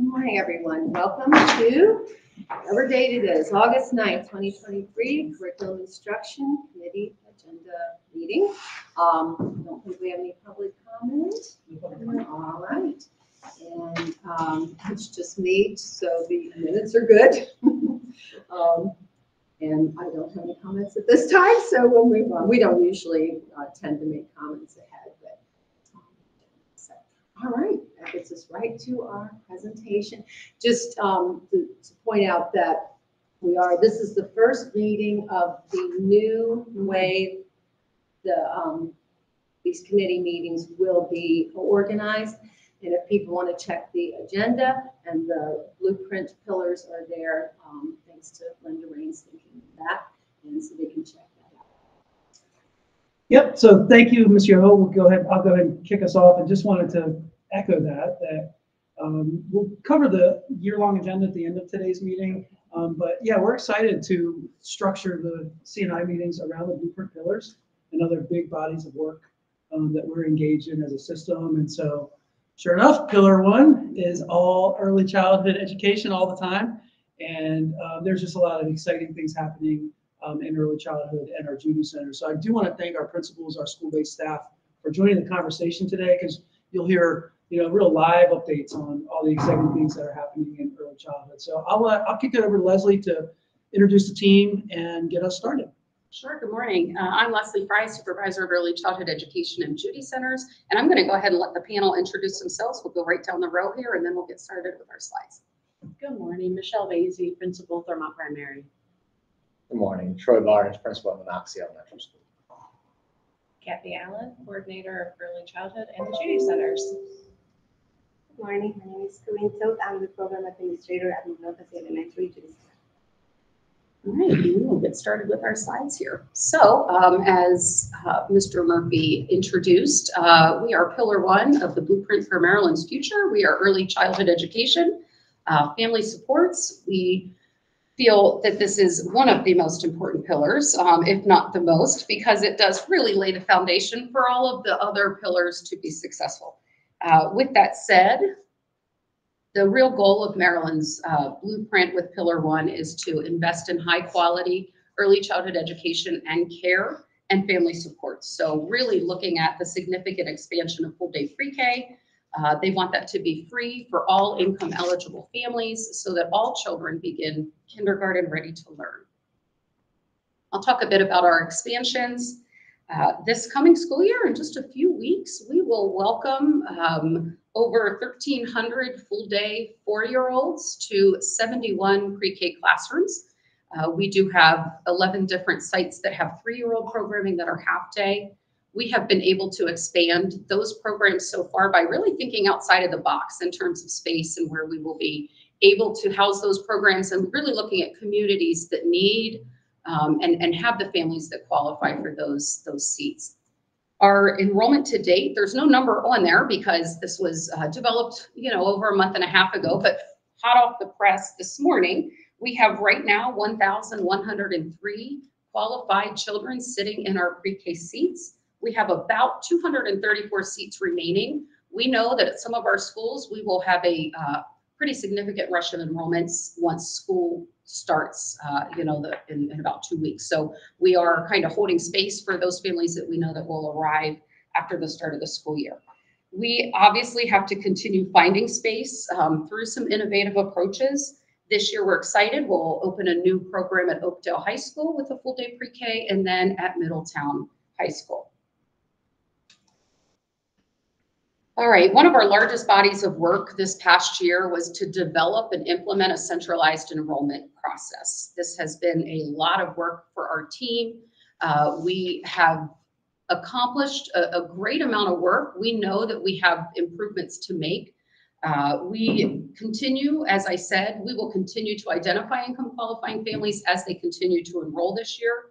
morning, everyone. Welcome to whatever date it is, August 9th, 2023, Curriculum Instruction Committee Agenda Meeting. I don't think we have any public comment. All right. And it's just me, so the minutes are good. And I don't have any comments at this time, so we'll move on. We don't usually tend to make comments ahead, but so, all right, that gets us right to our presentation. Just to point out that this is the first meeting of the new way these committee meetings will be organized. And if people want to check the agenda, and the blueprint pillars are there, thanks to Linda Raines thinking of that, and so they can check that out. Yep. So thank you, Ms. Yoho. I'll go ahead and kick us off, and just wanted to echo that we'll cover the year-long agenda at the end of today's meeting. But yeah, we're excited to structure the C&I meetings around the blueprint pillars and other big bodies of work that we're engaged in as a system. And so, sure enough, Pillar 1 is all early childhood education all the time. And there's just a lot of exciting things happening in early childhood and our Judy Center. So I do want to thank our principals, our school-based staff for joining the conversation today, because you'll hear real live updates on all the exciting things that are happening in early childhood. So I'll kick it over to Leslie to introduce the team and get us started. Sure. Good morning. I'm Leslie Fry, Supervisor of Early Childhood Education and Judy Centers, and I'm going to go ahead and let the panel introduce themselves. We'll go right down the row here, and then we'll get started with our slides. Good morning. Michelle Vasey, Principal, Thurmont Primary. Good morning. Troy Barnes, Principal at Monocacy Elementary School. Kathy Allen, Coordinator of Early Childhood and the Judy Centers. Good morning. My name is Corinne Toth. I'm the Program Administrator at Monocacy Elementary Judy Center. All right, we'll get started with our slides here. So, as Mr. Murphy introduced, we are Pillar 1 of the Blueprint for Maryland's Future. We are early childhood education, family supports. We feel that this is one of the most important pillars, if not the most, because it does really lay the foundation for all of the other pillars to be successful. With that said, the real goal of Maryland's blueprint with Pillar 1 is to invest in high quality early childhood education and care and family support. So really looking at the significant expansion of full day pre-K. They want that to be free for all income eligible families so that all children begin kindergarten ready to learn. I'll talk a bit about our expansions. This coming school year, in just a few weeks, we will welcome over 1,300 full-day 4-year-olds to 71 pre-K classrooms. We do have 11 different sites that have 3-year-old programming that are half-day. We have been able to expand those programs so far by really thinking outside of the box in terms of space and where we will be able to house those programs, and really looking at communities that need and have the families that qualify for those seats. Our enrollment to date, there's no number on there because this was developed, over a month and a half ago, but hot off the press this morning, we have right now 1,103 qualified children sitting in our pre-K seats. We have about 234 seats remaining. We know that at some of our schools, we will have a pretty significant rush of enrollments once school starts, in about 2 weeks. So we are kind of holding space for those families that we know that will arrive after the start of the school year. We obviously have to continue finding space through some innovative approaches. This year, we're excited. We'll open a new program at Oakdale High School with a full day pre-K, and then at Middletown High School. All right, one of our largest bodies of work this past year was to develop and implement a centralized enrollment process. This has been a lot of work for our team. We have accomplished a great amount of work. We know that we have improvements to make. We continue, as I said, we will continue to identify income qualifying families as they continue to enroll this year.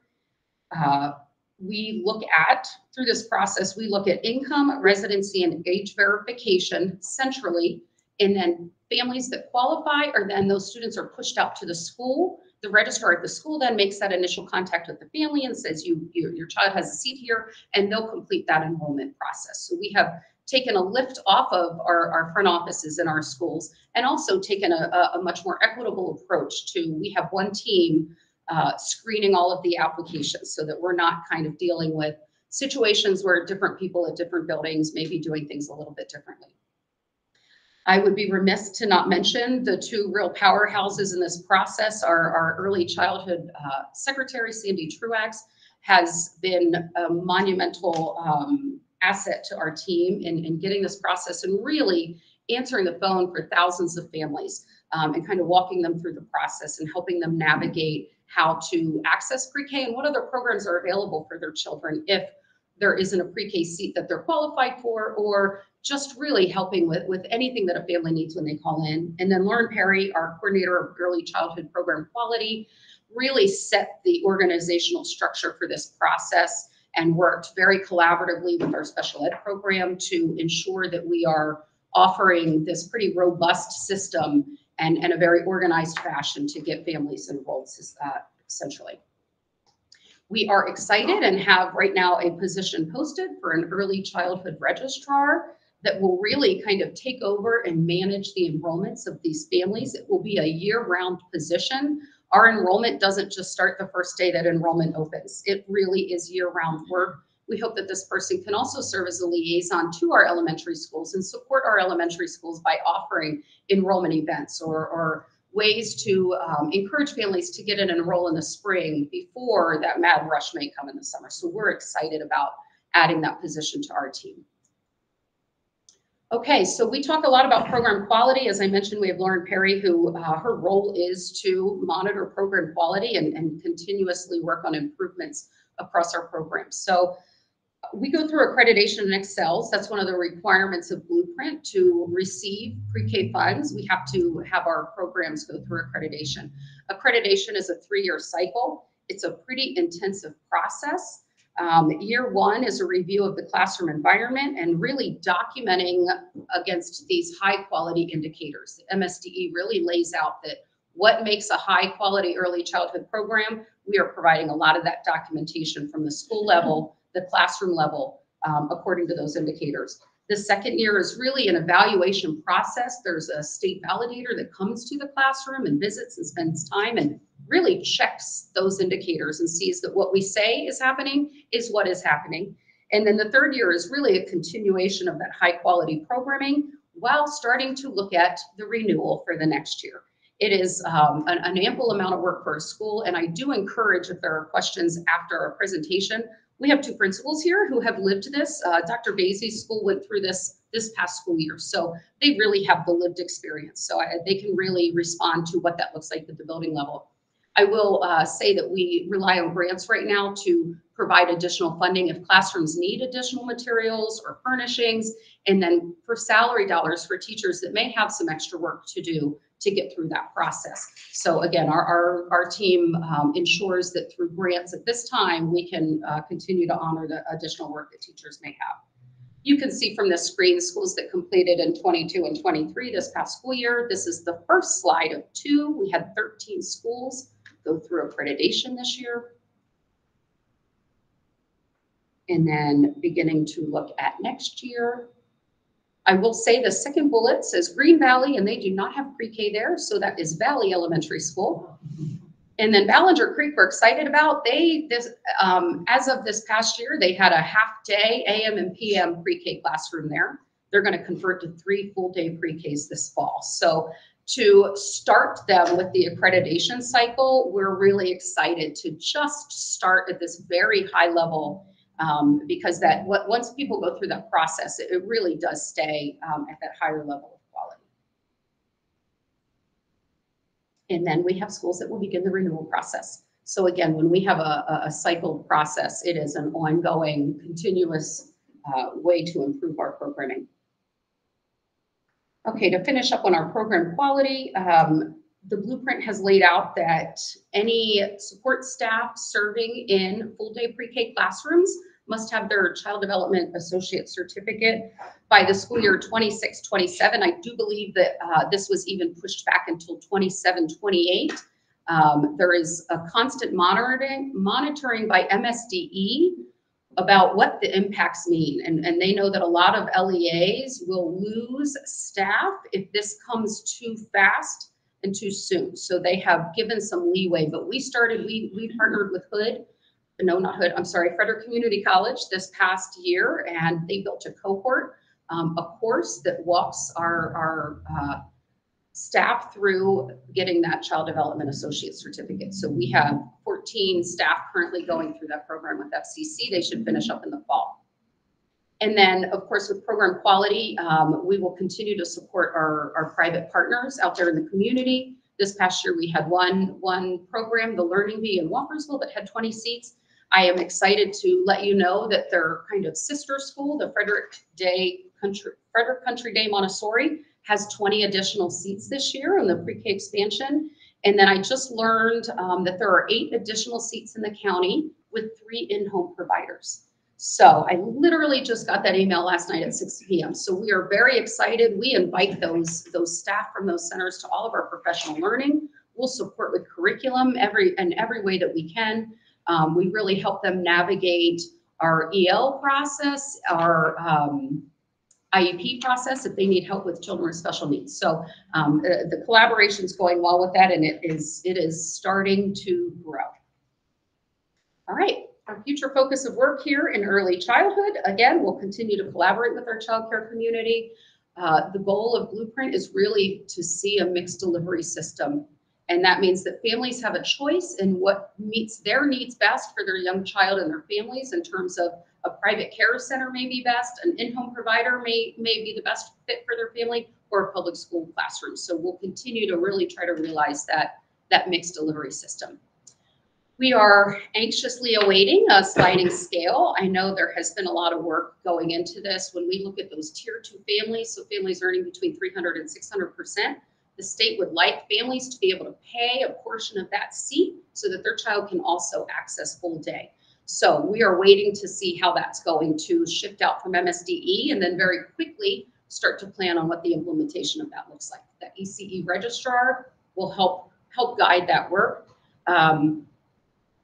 We look at, through this process, we look at income, residency, and age verification centrally, and then families that qualify, or then those students are pushed out to the school. The registrar at the school then makes that initial contact with the family and says, your child has a seat here, and they'll complete that enrollment process. So we have taken a lift off of our front offices in our schools, and also taken a much more equitable approach to, we have one team screening all of the applications so that we're not kind of dealing with situations where different people at different buildings may be doing things a little bit differently. I would be remiss to not mention the two real powerhouses in this process. Our early childhood secretary, Sandy Truax, has been a monumental asset to our team in getting this process and really answering the phone for thousands of families and kind of walking them through the process and helping them navigate how to access pre-K and what other programs are available for their children if there isn't a pre-K seat that they're qualified for, or just really helping with anything that a family needs when they call in. And then Lauren Perry, our coordinator of early childhood program quality, really set the organizational structure for this process and worked very collaboratively with our special ed program to ensure that we are offering this pretty robust system and a very organized fashion to get families enrolled essentially. We are excited and have right now a position posted for an early childhood registrar that will really kind of take over and manage the enrollments of these families. It will be a year-round position. Our enrollment doesn't just start the first day that enrollment opens. It really is year-round work. We hope that this person can also serve as a liaison to our elementary schools and support our elementary schools by offering enrollment events or ways to encourage families to get in and enroll in the spring before that mad rush may come in the summer. So we're excited about adding that position to our team. Okay, so we talk a lot about program quality. As I mentioned, we have Lauren Perry, who her role is to monitor program quality and continuously work on improvements across our programs. So we go through accreditation and excels. That's one of the requirements of Blueprint to receive pre-K funds. We have to have our programs go through accreditation. Accreditation is a 3-year cycle. It's a pretty intensive process. Year one is a review of the classroom environment and really documenting against these high quality indicators. The MSDE really lays out that what makes a high quality early childhood program. We are providing a lot of that documentation from the school level, the classroom level, according to those indicators. The second year is really an evaluation process. There's a state validator that comes to the classroom and visits and spends time and really checks those indicators and sees that what we say is happening is what is happening. And then the third year is really a continuation of that high quality programming while starting to look at the renewal for the next year. It is an ample amount of work for a school, and I do encourage, if there are questions after our presentation, we have two principals here who have lived this. Dr. Bassey's school went through this past school year, so they really have the lived experience. So they can really respond to what that looks like at the building level. I will say that we rely on grants right now to provide additional funding if classrooms need additional materials or furnishings, and then for salary dollars for teachers that may have some extra work to do to get through that process. So again, our team ensures that through grants at this time, we can continue to honor the additional work that teachers may have. You can see from this screen schools that completed in 22 and 23 this past school year. This is the first slide of 2. We had 13 schools go through accreditation this year. And then beginning to look at next year. I will say the second bullet says Green Valley, and they do not have pre-K there, so that is Valley Elementary School. And then Ballinger Creek, we're excited about. As of this past year, they had a half-day AM and PM pre-K classroom there. They're going to convert to 3 full-day pre-Ks this fall. So to start them with the accreditation cycle, we're really excited to just start at this very high level. Because once people go through that process, it really does stay at that higher level of quality. And then we have schools that will begin the renewal process. So again, when we have a cycled process, it is an ongoing, continuous way to improve our programming. Okay, to finish up on our program quality, the Blueprint has laid out that any support staff serving in full-day pre-K classrooms must have their Child Development Associate Certificate by the school year 26-27. I do believe that this was even pushed back until 27-28. There is a constant monitoring by MSDE about what the impacts mean. And they know that a lot of LEAs will lose staff if this comes too fast and too soon. So they have given some leeway, but we partnered with Frederick Community College this past year, and they built a cohort, a course that walks our staff through getting that Child Development Associate certificate. So we have 14 staff currently going through that program with FCC. They should finish up in the fall. And then, of course, with program quality, we will continue to support our private partners out there in the community. This past year, we had one program, the Learning Bee in Walkersville, that had 20 seats. I am excited to let you know that their kind of sister school, the Frederick Country Day Montessori, has 20 additional seats this year in the pre-K expansion. And then I just learned that there are 8 additional seats in the county with 3 in-home providers. So I literally just got that email last night at 6 p.m. So we are very excited. We invite those staff from those centers to all of our professional learning. We'll support with curriculum every way that we can. We really help them navigate our EL process, our IEP process if they need help with children with special needs. So the collaboration is going well with that, and it is starting to grow. All right, our future focus of work here in early childhood. Again, we'll continue to collaborate with our childcare community. The goal of Blueprint is really to see a mixed delivery system. And that means that families have a choice in what meets their needs best for their young child and their families in terms of a private care center may be best, an in-home provider may be the best fit for their family, or a public school classroom. So we'll continue to really try to realize that mixed delivery system. We are anxiously awaiting a sliding scale. I know there has been a lot of work going into this. When we look at those tier 2 families, so families earning between 300 and 600%, the state would like families to be able to pay a portion of that seat so that their child can also access full day. So we are waiting to see how that's going to shift out from MSDE, and then very quickly start to plan on what the implementation of that looks like. That ECE registrar will help guide that work.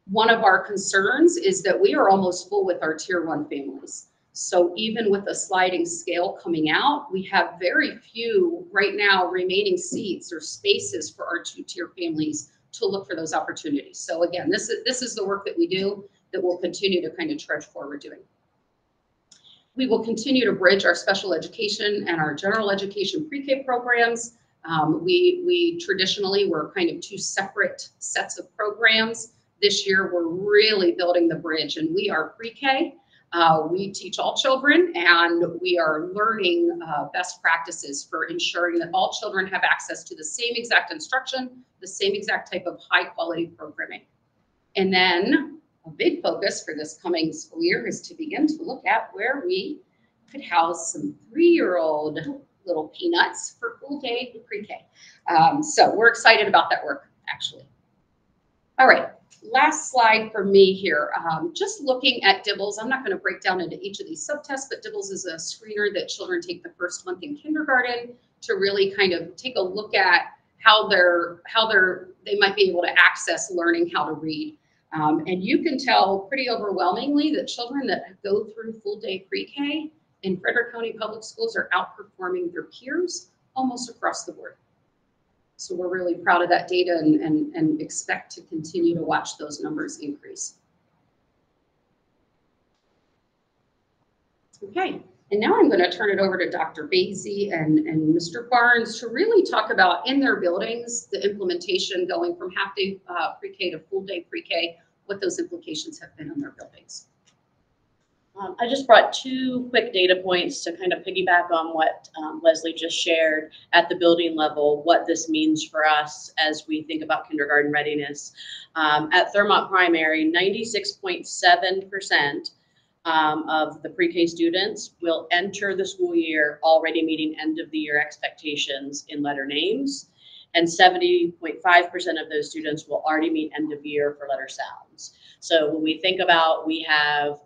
One of our concerns is that we are almost full with our tier 1 families. So even with a sliding scale coming out, we have very few right now remaining seats or spaces for our 2-tier families to look for those opportunities. So again, this is the work that we do that we'll continue to kind of trudge forward doing. We will continue to bridge our special education and our general education pre-K programs. We traditionally were kind of 2 separate sets of programs. This year, we're really building the bridge, and we are pre-K. We teach all children, and we are learning best practices for ensuring that all children have access to the same exact instruction, the same exact type of high quality programming. And then a big focus for this coming school year is to begin to look at where we could house some 3-year-old little peanuts for full day pre-K. So we're excited about that work, actually. All right. Last slide for me here. Just looking at DIBELS, I'm not going to break down into each of these subtests, but DIBELS is a screener that children take the first month in kindergarten to really kind of take a look at how they might be able to access learning how to read. And you can tell pretty overwhelmingly that children that go through full day pre-K in Frederick County Public Schools are outperforming their peers almost across the board. So we're really proud of that data and expect to continue to watch those numbers increase. Okay, and now I'm going to turn it over to Dr. Basie and Mr. Barnes to really talk about in their buildings, the implementation going from half day pre-K to full day pre-K, what those implications have been on their buildings. I just brought 2 quick data points to kind of piggyback on what Leslie just shared at the building level, what this means for us as we think about kindergarten readiness. At Thurmont Primary, 96.7% of the pre-K students will enter the school year already meeting end of the year expectations in letter names, and 70.5% of those students will already meet end of year for letter sounds. So when we think about, we have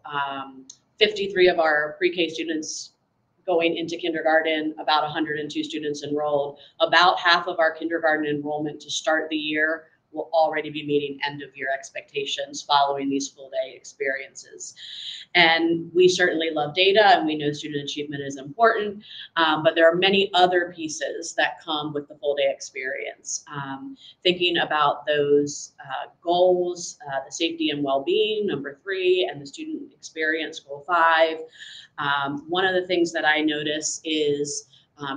53 of our pre-K students going into kindergarten, about 102 students enrolled. About half of our kindergarten enrollment to start the year will already be meeting end of year expectations following these full day experiences. And we certainly love data, and we know student achievement is important, but there are many other pieces that come with the full day experience. Thinking about those goals, the safety and well-being, number 3, and the student experience, goal 5. One of the things that I notice is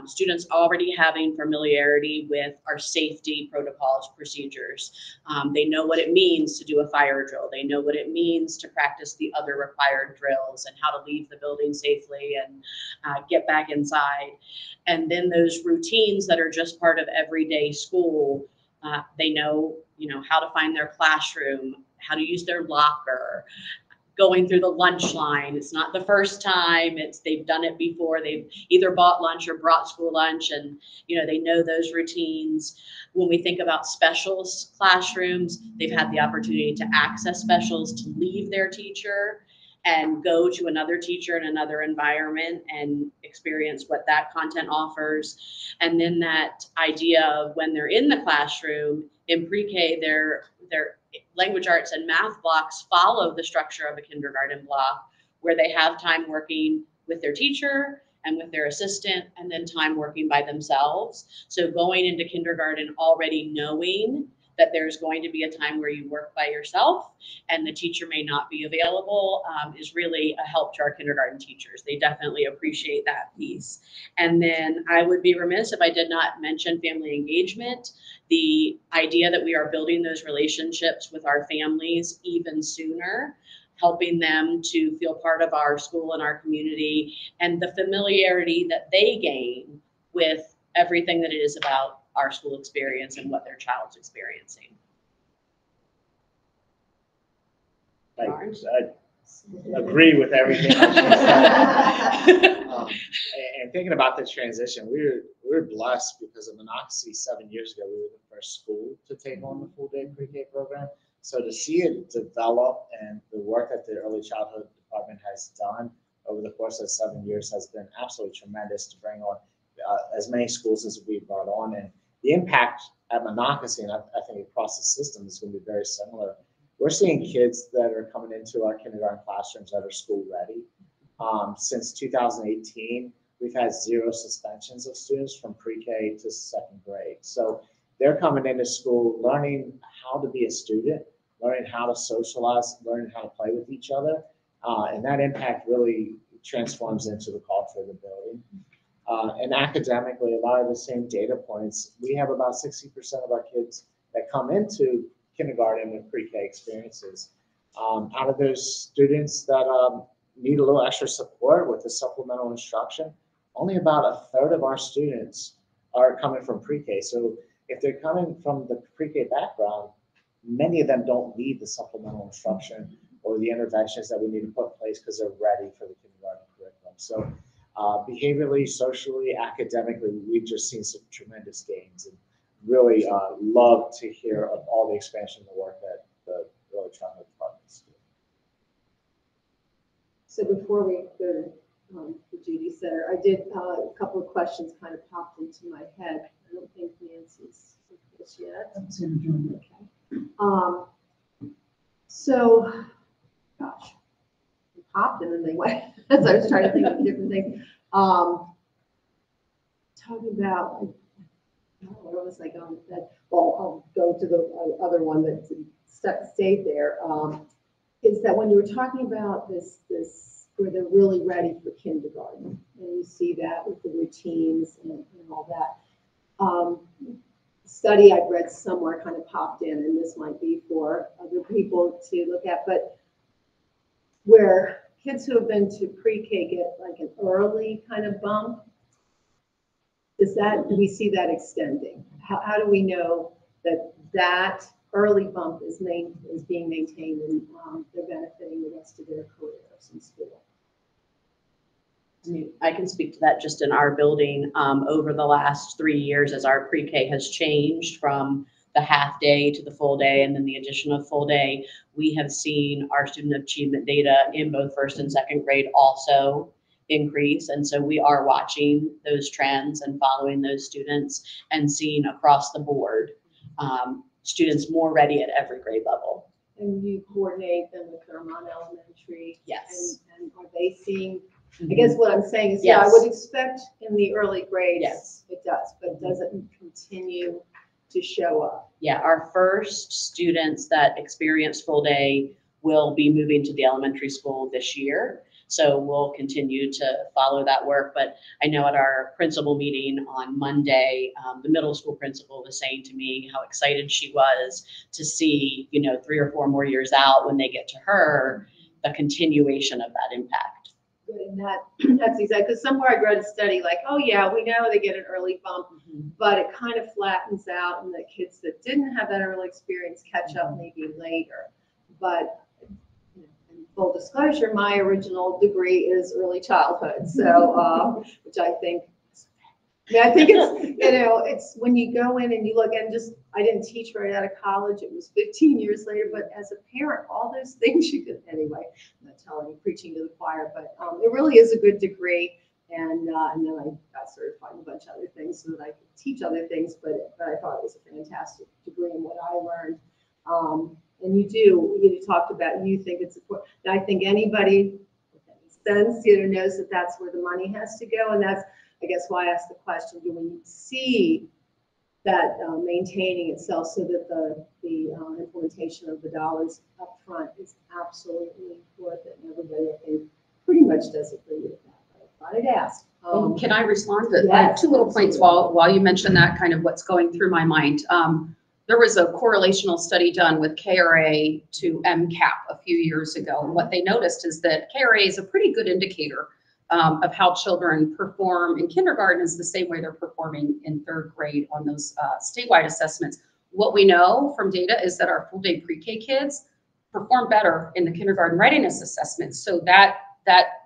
students already having familiarity with our safety protocols, procedures. They know what it means to do a fire drill. They know what it means to practice the other required drills and how to leave the building safely and get back inside. And then those routines that are just part of everyday school, they know, how to find their classroom, how to use their locker, going through the lunch line. It's not the first time, they've done it before. They've either bought lunch or brought school lunch, and they know those routines. When we think about specials classrooms, they've had the opportunity to access specials, to leave their teacher and go to another teacher in another environment and experience what that content offers. And then that idea of when they're in the classroom in pre-K, their language arts and math blocks follow the structure of a kindergarten block, where they have time working with their teacher and with their assistant, and then time working by themselves. So going into kindergarten already knowing that there's going to be a time where you work by yourself and the teacher may not be available is really a help to our kindergarten teachers. They definitely appreciate that piece. And then I would be remiss if I did not mention family engagement. The idea that we are building those relationships with our families even sooner, helping them to feel part of our school and our community, and the familiarity that they gain with everything that it is about our school experience and what their child's experiencing. I agree with everything that she said. And thinking about the transition, we were blessed because of Monocacy 7 years ago. We were the first school to take on the full day pre-K program. So to see it develop and the work that the early childhood department has done over the course of 7 years has been absolutely tremendous to bring on as many schools as we've brought on. And the impact at Monocacy, and I think across the system, is going to be very similar. We're seeing kids that are coming into our kindergarten classrooms that are school ready. Since 2018, we've had 0 suspensions of students from pre-K to 2nd grade. So they're coming into school learning how to be a student, learning how to socialize, learning how to play with each other. And that impact really transforms into the culture of the building. And academically, a lot of the same data points. We have about 60% of our kids that come into kindergarten with pre-K experiences. Out of those students that need a little extra support with the supplemental instruction, only about 1/3 of our students are coming from pre-K. So if they're coming from the pre-K background, many of them don't need the supplemental instruction or the interventions that we need to put in place because they're ready for the kindergarten curriculum. So behaviorally, socially, academically, we've just seen some tremendous gains, and really love to hear of all the expansion of the work that the early childhood departments do. So before we go to the Judy Center, I did a couple of questions kind of popped into my head. I don't think Nancy's with this yet. Okay. So, gosh, they popped and then they went. As I was trying to think of different things. Talking about, where was I going with that? Well, I'll go to the other one that stayed there. Is that when you were talking about this where they're really ready for kindergarten, and you see that with the routines and all that. Study I've read somewhere kind of popped in, and this might be for other people to look at, but where kids who have been to pre-K get like an early kind of bump, do we see that extending? How do we know that early bump is being maintained and they're benefiting the rest of their careers in school? I can speak to that just in our building. Over the last 3 years, as our pre-K has changed from the half day to the full day and then the addition of full day, we have seen our student achievement data in both 1st and 2nd grade also increase. And so we are watching those trends and following those students and seeing across the board students more ready at every grade level. And you coordinate them with Fairmont Elementary? Yes. And are they seeing, I guess what I'm saying is, yeah, I Yes. would expect in the early grades. Yes. It does, but does it continue to show up? Yeah, our first students that experience full day will be moving to the elementary school this year. So we'll continue to follow that work. But I know at our principal meeting on Monday, the middle school principal was saying to me how excited she was to see, 3 or 4 more years out when they get to her, the continuation of that impact. Good, and that's exactly, because somewhere I read a study like, oh yeah, we know they get an early bump, but it kind of flattens out, and the kids that didn't have that early experience catch up maybe later. But in full disclosure, my original degree is early childhood, so which I think it's, it's when you go in and you look, and just, I didn't teach right out of college, it was 15 years later, but as a parent, all those things you could, anyway, I'm not telling you, preaching to the choir, but it really is a good degree. And then I got certified in a bunch of other things so that I could teach other things, but I thought it was a fantastic degree in what I learned. And you talked about, you think it's important. And I think anybody with any sense, knows that that's where the money has to go. And that's, I guess, why I asked the question, do we see that maintaining itself so that the implementation of the dollars up front is absolutely worth it? And everybody, I think, pretty much does agree with that. But I thought I'd ask. Can I respond to Yes, 2 little points absolutely. while you mentioned that, kind of what's going through my mind? There was a correlational study done with KRA to MCAP a few years ago. And what they noticed is that KRA is a pretty good indicator of how children perform in kindergarten is the same way they're performing in 3rd grade on those statewide assessments. What we know from data is that our full day pre-K kids perform better in the kindergarten readiness assessments. So that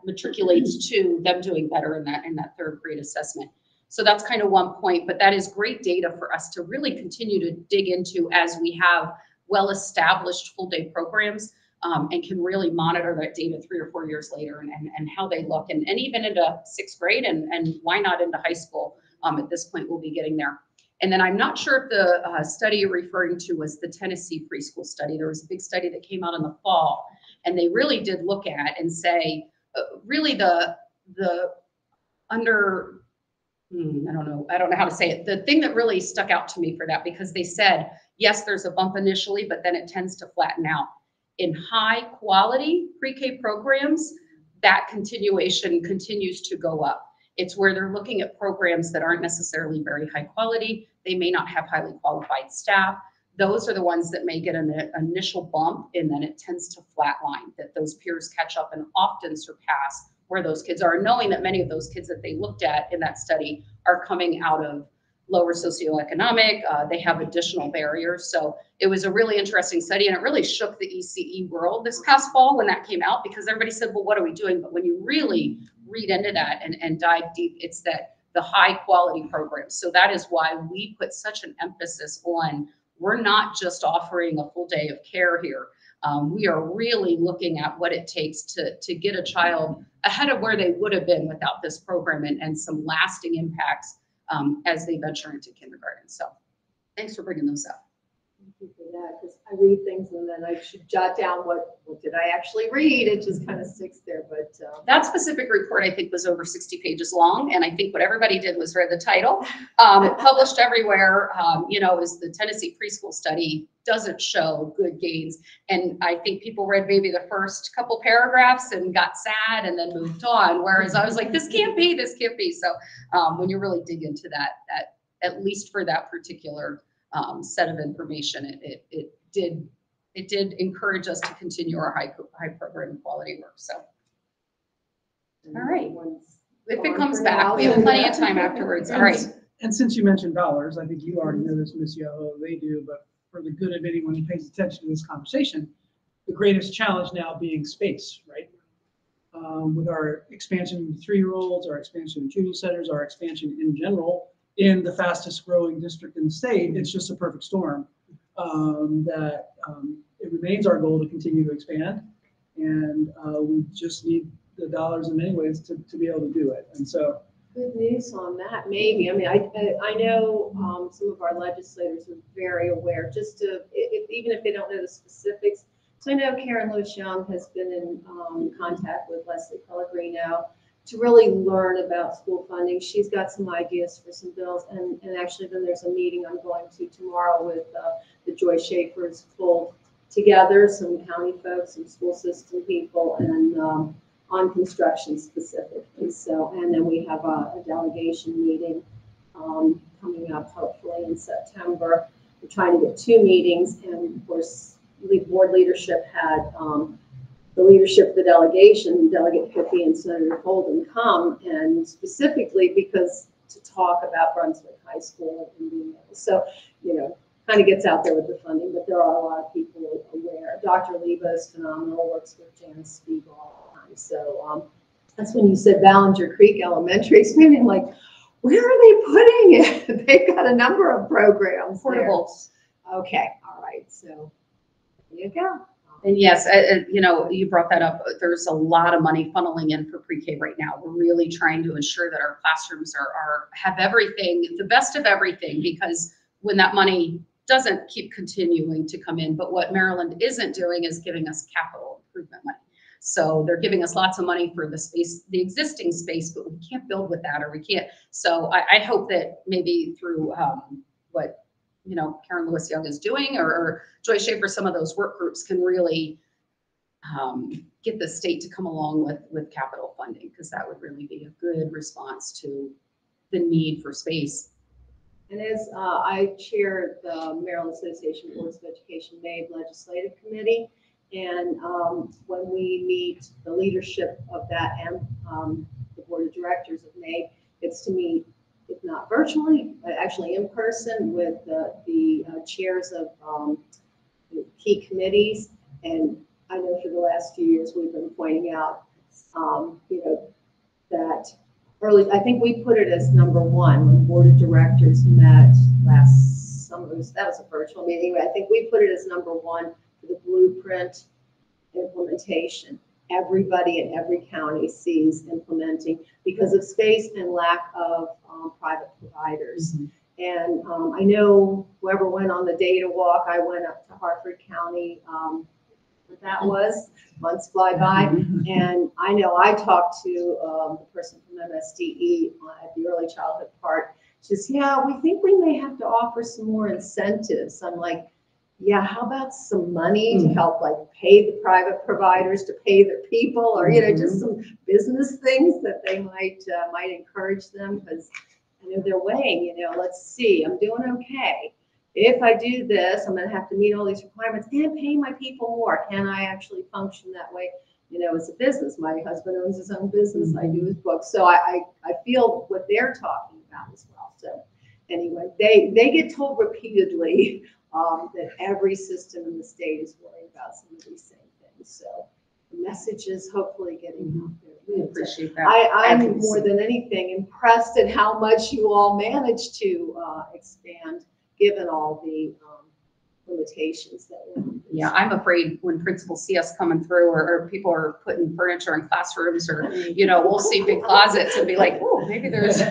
matriculates to them doing better in that 3rd grade assessment. So that's kind of one point, but that is great data for us to really continue to dig into as we have well-established full day programs and can really monitor that data 3 or 4 years later and how they look, and even into 6th grade and why not into high school. At this point, we'll be getting there. And then I'm not sure if the study you're referring to was the Tennessee preschool study. There was a big study that came out in the fall, and they really did look at and say, really the under, I don't know how to say it. The thing that really stuck out to me for that, because they said, yes, there's a bump initially, but then it tends to flatten out. In high quality pre-K programs, that continuation continues to go up. It's where they're looking at programs that aren't necessarily very high quality. They may not have highly qualified staff. Those are the ones that may get an initial bump, and then it tends to flatline, that those peers catch up and often surpass where those kids are, knowing that many of those kids that they looked at in that study are coming out of lower socioeconomic, they have additional barriers. So it was a really interesting study, and it really shook the ECE world this past fall when that came out, because everybody said, well, what are we doing? But when you really read into that and dive deep, it's that the high quality programs. So that is why we put such an emphasis on, we're not just offering a full day of care here. We are really looking at what it takes to get a child ahead of where they would have been without this program, and some lasting impacts as they venture into kindergarten. So thanks for bringing those up. Thank you for that, because I read things and then I should jot down what did I actually read. It just kind of sticks there. But that specific report, I think, was over 60 pages long, and I think what everybody did was read the title. Published everywhere, is the Tennessee preschool study doesn't show good gains, and I think people read maybe the first couple paragraphs and got sad and then moved on. Whereas I was like, this can't be. So when you really dig into that at least for that particular set of information, it did encourage us to continue our high program quality work. So, all right. If it comes back, we have plenty of time afterwards. All right. And since you mentioned dollars, I think you already know this, Ms. Yoho, they do, but for the good of anyone who pays attention to this conversation, the greatest challenge now being space, right? With our expansion of 3-year-olds, our expansion of junior centers, our expansion in general, in the fastest growing district in the state, it's just a perfect storm. It remains our goal to continue to expand, and we just need the dollars in many ways to be able to do it. And so Good news on that, maybe. I mean, I know some of our legislators are very aware, just to, even if they don't know the specifics. So I know Karen Lewis Young has been in contact with Leslie Pellegrino to really learn about school funding. She's got some ideas for some bills, and actually then there's a meeting I'm going to tomorrow with the Joy Schaefer's pulled together, some county folks, some school system people, and on construction specifically. So, and then we have a delegation meeting coming up hopefully in September. We're trying to get 2 meetings, and of course, board leadership had the leadership of the delegation, Delegate Pippy and Senator Holden, come, and specifically because to talk about Brunswick High School and being able, so, you know, kind of gets out there with the funding, but there are a lot of people aware. Dr. Leva is phenomenal, works with Janice Spiegel all the time. So that's when you said Ballinger Creek Elementary, it's maybe like, where are they putting it? They've got a number of programs. Portables. There. Okay, all right, so there you go. And yes, you know, you brought that up. There's a lot of money funneling in for pre-K right now. We're really trying to ensure that our classrooms have everything, the best of everything, because when that money doesn't keep continuing to come in, but what Maryland isn't doing is giving us capital improvement money. So they're giving us lots of money for the space, the existing space, but we can't build with that, or we can't. So I hope that maybe through what, you know, Karen Lewis Young is doing, or Joy Schaefer, some of those work groups can really get the state to come along with capital funding, because that would really be a good response to the need for space. And as I chair the Maryland Association of Boards of Education MABE Legislative Committee, and when we meet the leadership of that and the board of directors of MABE, it's to meet, if not virtually, but actually in person with the chairs of the key committees. And I know for the last few years we've been pointing out, you know, that early, I think we put it as number 1 when the board of directors met last summer. That was a virtual meeting. I think we put it as number 1 for the blueprint implementation. Everybody in every county sees implementing because of space and lack of private providers. Mm-hmm. And I know whoever went on the data walk, I went up to Harford County, what that was, months fly by. And I know I talked to the person from MSDE at the early childhood part. She says, yeah, we think we may have to offer some more incentives. I'm like, yeah, how about some money to help, like, pay the private providers to pay their people, or, you know, just some business things that they might encourage them, because I know they're weighing, you know, let's see, I'm doing okay. If I do this, I'm going to have to meet all these requirements and pay my people more. Can I actually function that way, you know, as a business? My husband owns his own business. I do his books. So I feel what they're talking about as well. So anyway, they get told repeatedly that every system in the state is worried about some of these same things. So the message is hopefully getting out there. We appreciate that. I'm more than anything impressed at how much you all managed to expand, given all the limitations that we're on. Yeah, I'm afraid when principals see us coming through, or people are putting furniture in classrooms, or, you know, we'll see big closets and be like, oh, maybe there's.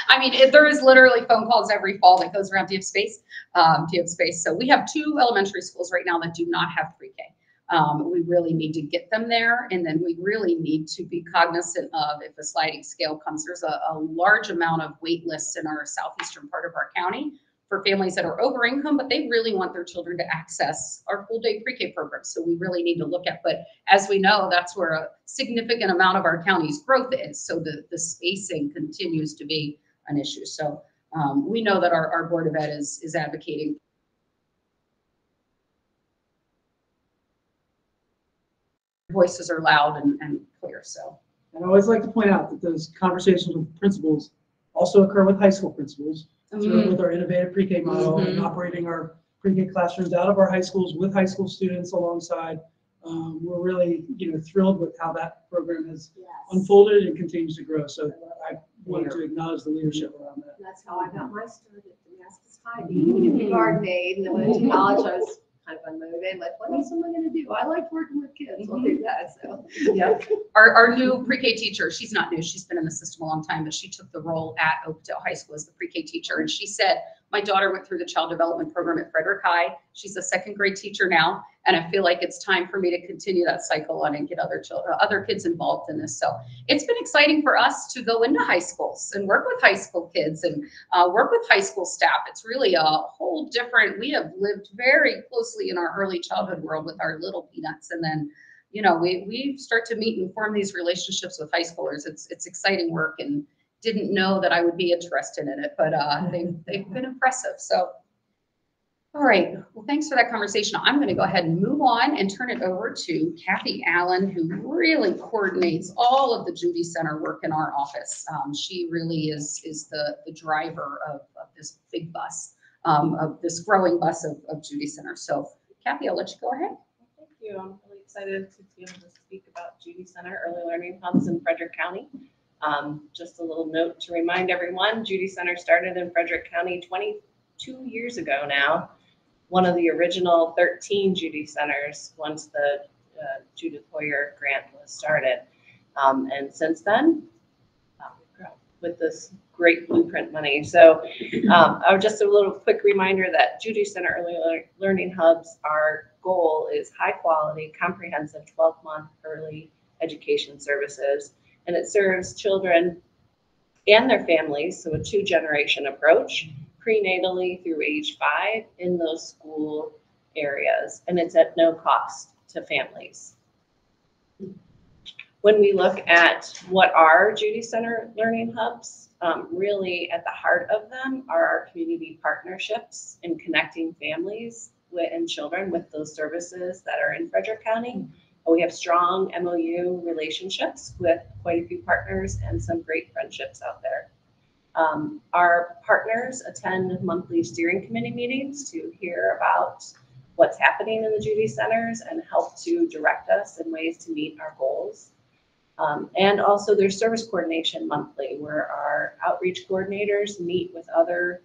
I mean, there is literally phone calls every fall that goes around, do you have space? Do you have space? So we have 2 elementary schools right now that do not have pre-K. We really need to get them there, and then we really need to be cognizant of, if a sliding scale comes, there's a large amount of wait lists in our southeastern part of our county for families that are over income, but they really want their children to access our full day pre-K program. So we really need to look at, but as we know, that's where a significant amount of our county's growth is. So the spacing continues to be an issue. So we know that our Board of Ed is advocating. Voices are loud and clear. So, and I always like to point out that those conversations with principals also occur with high school principals, with our innovative pre-K model and operating our pre-K classrooms out of our high schools with high school students alongside. We're really, you know, thrilled with how that program has unfolded and continues to grow. So I wanted to acknowledge the leadership around that. That's how I got my start at Damascus High, being a kindergarten aide, and then went to college. I was kind of unmotivated, like, what else am I gonna do? I like working with kids, I'll do that, so. Yep. Our new pre-K teacher, she's not new, she's been in the system a long time, but she took the role at Oakdale High School as the pre-K teacher. And she said, my daughter went through the child development program at Frederick High. She's a second grade teacher now. And I feel like it's time for me to continue that cycle on and get other children, other kids involved in this. So it's been exciting for us to go into high schools and work with high school kids and work with high school staff. It's really a whole different, we have lived very closely in our early childhood world with our little peanuts. And then, you know, we start to meet and form these relationships with high schoolers. It's exciting work, and didn't know that I would be interested in it, but they've been impressive. So, all right. Well, thanks for that conversation. I'm going to go ahead and move on and turn it over to Kathy Allen, who really coordinates all of the Judy Center work in our office. She really is the driver of this big bus, of this growing bus of Judy Center. So, Kathy, I'll let you go ahead. Thank you. I'm really excited to be able to speak about Judy Center Early Learning Hubs in Frederick County. Just a little note to remind everyone, Judy Center started in Frederick County 22 years ago now. One of the original 13 Judy Centers once the Judith Hoyer grant was started. And since then, we've grown with this great blueprint money. So just a little quick reminder that Judy Center Early Learning Hubs, our goal is high quality, comprehensive 12-month early education services. And it serves children and their families, so a two-generation approach, prenatally through age 5 in those school areas. And it's at no cost to families. When we look at what are Judy Center Learning Hubs, really at the heart of them are our community partnerships in connecting families and children with those services that are in Frederick County. We have strong MOU relationships with quite a few partners and some great friendships out there. Our partners attend monthly steering committee meetings to hear about what's happening in the Judy Centers and help to direct us in ways to meet our goals. And also there's service coordination monthly, where our outreach coordinators meet with other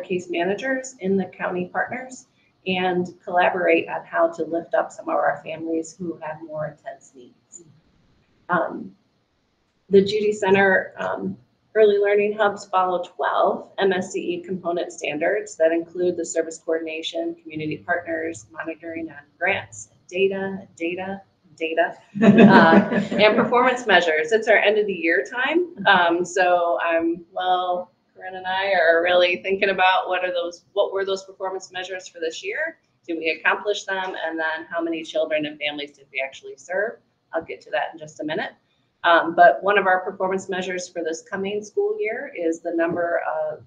case managers in the county partners and collaborate on how to lift up some of our families who have more intense needs. The Judy Center Early Learning Hubs follow 12 MSCE component standards that include the service coordination, community partners, monitoring on grants, data, and performance measures. It's our end of the year time. So Corinne and I are really thinking about what were those performance measures for this year? Did we accomplish them? And then how many children and families did we actually serve? I'll get to that in just a minute. But one of our performance measures for this coming school year is the number of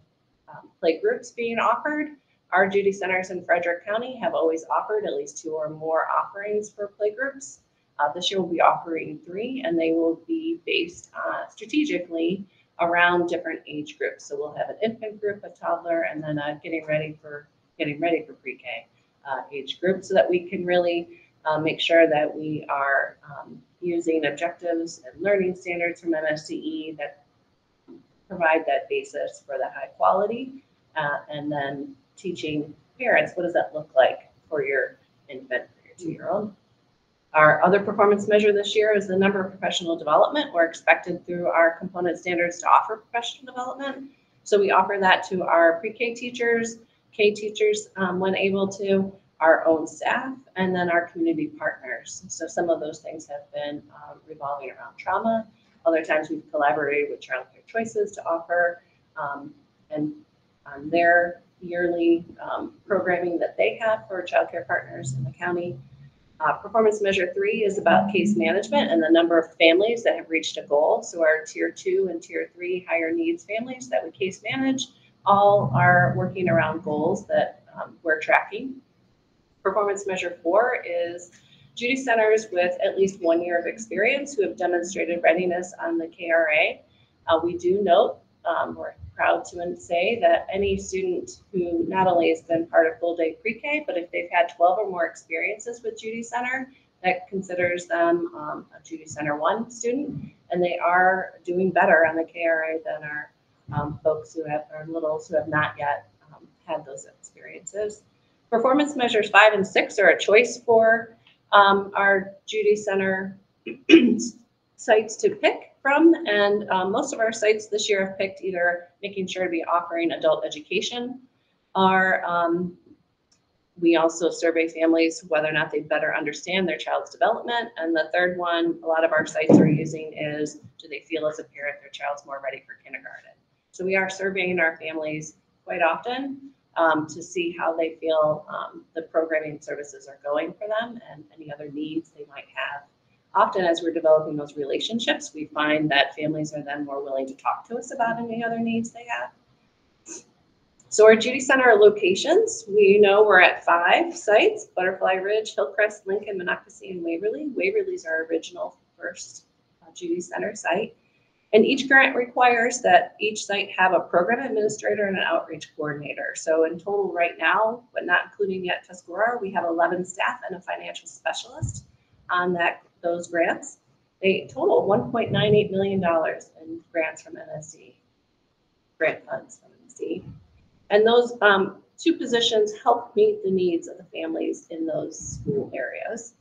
play groups being offered. Our Judy Centers in Frederick County have always offered at least 2 or more offerings for play groups. This year we'll be offering 3, and they will be based strategically around different age groups. So we'll have an infant group, a toddler, and then a getting ready for pre-K age group, so that we can really make sure that we are using objectives and learning standards from MSCE that provide that basis for the high quality, and then teaching parents, what does that look like for your infant, for your 2-year-old? Our other performance measure this year is the number of professional development. We're expected through our component standards to offer professional development. So we offer that to our pre-K teachers, K teachers when able to, our own staff, and then our community partners. So some of those things have been revolving around trauma. Other times we've collaborated with Child Care Choices to offer and on their yearly programming that they have for child care partners in the county. Performance measure 3 is about case management and the number of families that have reached a goal. So our tier 2 and tier 3 higher needs families that we case manage all are working around goals that we're tracking. Performance measure 4 is Judy Centers with at least 1 year of experience who have demonstrated readiness on the KRA. We do note, we're proud to say that any student who not only has been part of full day pre-K, but if they've had 12 or more experiences with Judy Center, that considers them a Judy Center 1 student, and they are doing better on the KRA than our folks who have, our littles who have not yet had those experiences. Performance measures 5 and 6 are a choice for our Judy Center sites to pick from, and most of our sites this year have picked either making sure to be offering adult education, or we also survey families whether or not they better understand their child's development. And the third one a lot of our sites are using is, do they feel as a parent their child's more ready for kindergarten? So we are surveying our families quite often to see how they feel the programming services are going for them and any other needs they might have. Often as we're developing those relationships, we find that families are then more willing to talk to us about any other needs they have. So our Judy Center locations, we know we're at 5 sites: Butterfly Ridge, Hillcrest, Lincoln, Monocacy, and Waverly. Waverly's our original first Judy Center site. And each grant requires that each site have a program administrator and an outreach coordinator. So in total right now, but not including yet Tuscarora, we have 11 staff and a financial specialist on those grants. They total $1.98 million in grants from MSD, grant funds from MSD. And those 2 positions help meet the needs of the families in those school areas.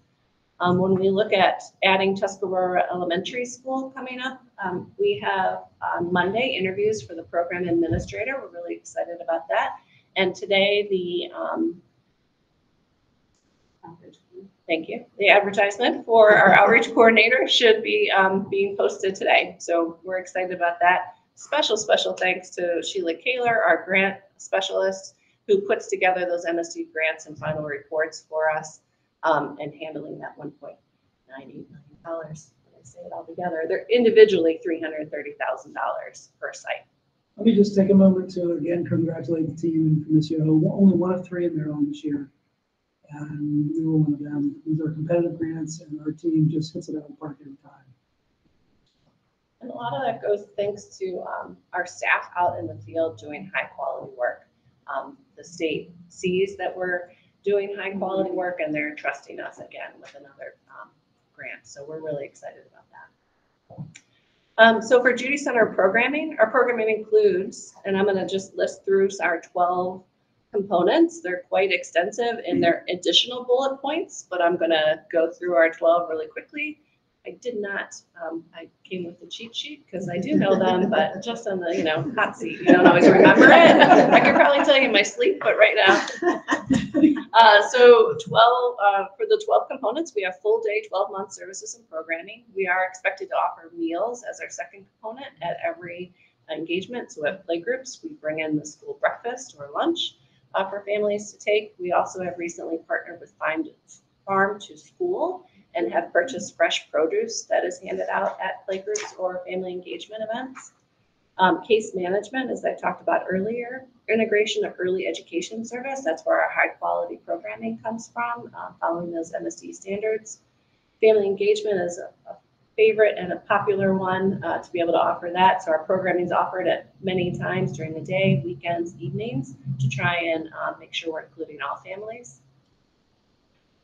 When we look at adding Tuscarora Elementary School coming up, we have on Monday interviews for the program administrator. We're really excited about that. And today the advertisement for our outreach coordinator should be being posted today. So we're excited about that. Special thanks to Sheila Kaler, our grant specialist, who puts together those MSD grants and final reports for us, and handling that $1.98 million. When I say it all together, they're individually $330,000 per site. Let me just take a moment to again congratulate the team and Ms. Yo. Only one of 3 in Maryland this year, and we were one of them. These are competitive grants, and our team just hits it out of the park every time. And a lot of that goes thanks to our staff out in the field doing high quality work. The state sees that we're doing high quality work, and they're trusting us again with another grant. So we're really excited about that. So for Judy Center programming, our programming includes, and I'm going to just list through our 12 components. They're quite extensive in their additional bullet points, but I'm going to go through our 12 really quickly. I did not, I came with the cheat sheet because I do know them, but just on the, hot seat, you don't always remember it. I could probably tell you in my sleep, but right now. So 12, for the 12 components, we have full day, 12-month services and programming. We are expected to offer meals as our second component at every engagement. So at playgroups, we bring in the school breakfast or lunch for families to take. We also have recently partnered with Farm to School and have purchased fresh produce that is handed out at playgroups or family engagement events. Case management, as I talked about earlier, integration of early education service, that's where our high quality programming comes from, following those MSD standards. Family engagement is a favorite and a popular one to be able to offer that. So our programming is offered at many times during the day, weekends, evenings, to try and make sure we're including all families.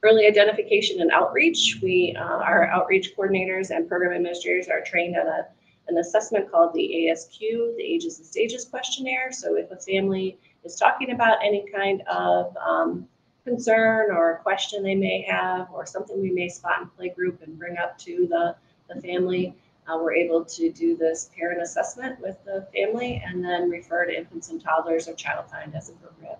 Early identification and outreach. Our outreach coordinators and program administrators are trained on an assessment called the ASQ, the Ages and Stages questionnaire. So if a family is talking about any kind of concern or question they may have, or something we may spot in playgroup and bring up to the family, we're able to do this parent assessment with the family and then refer to infants and toddlers or child find as appropriate.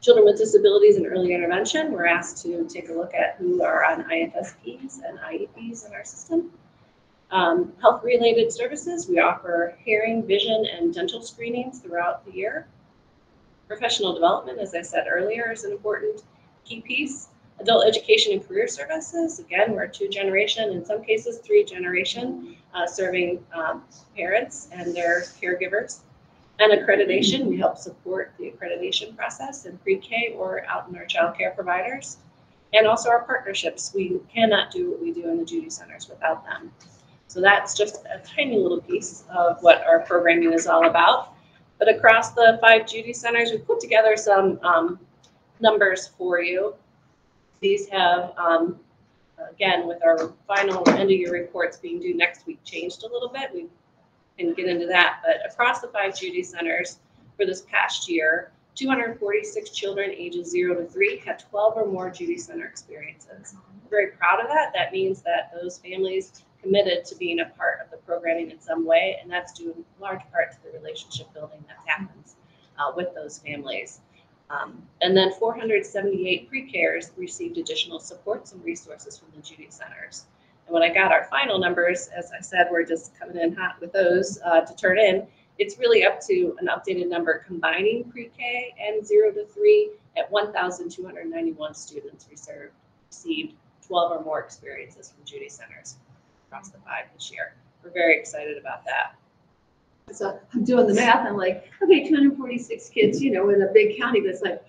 Children with disabilities and early intervention, we're asked to take a look at who are on IFSPs and IEPs in our system. Health-related services, we offer hearing, vision, and dental screenings throughout the year. Professional development, as I said earlier, is an important key piece. Adult education and career services, again, we're 2-generation, in some cases 3-generation, serving parents and their caregivers. And accreditation, we help support the accreditation process in pre-K or out in our child care providers. And also our partnerships. We cannot do what we do in the Judy Centers without them. So that's just a tiny little piece of what our programming is all about. But across the 5 Judy Centers, we put together some numbers for you. These have, again, with our final end of year reports being due next week, changed a little bit. We can get into that, but across the 5 Judy Centers for this past year, 246 children ages 0 to 3 had 12 or more Judy Center experiences. We're very proud of that. That means that those families committed to being a part of the programming in some way, and that's due in large part to the relationship building that happens with those families. And then 478 pre-cares received additional supports and resources from the Judy Centers. And when I got our final numbers, as I said, we're just coming in hot with those to turn in. It's really up to an updated number combining pre-K and 0 to 3 at 1,291 students received 12 or more experiences from Judy Centers across the 5 this year. We're very excited about that. So I'm doing the math, I'm like, okay, 246 kids, you know, in a big county, that's like,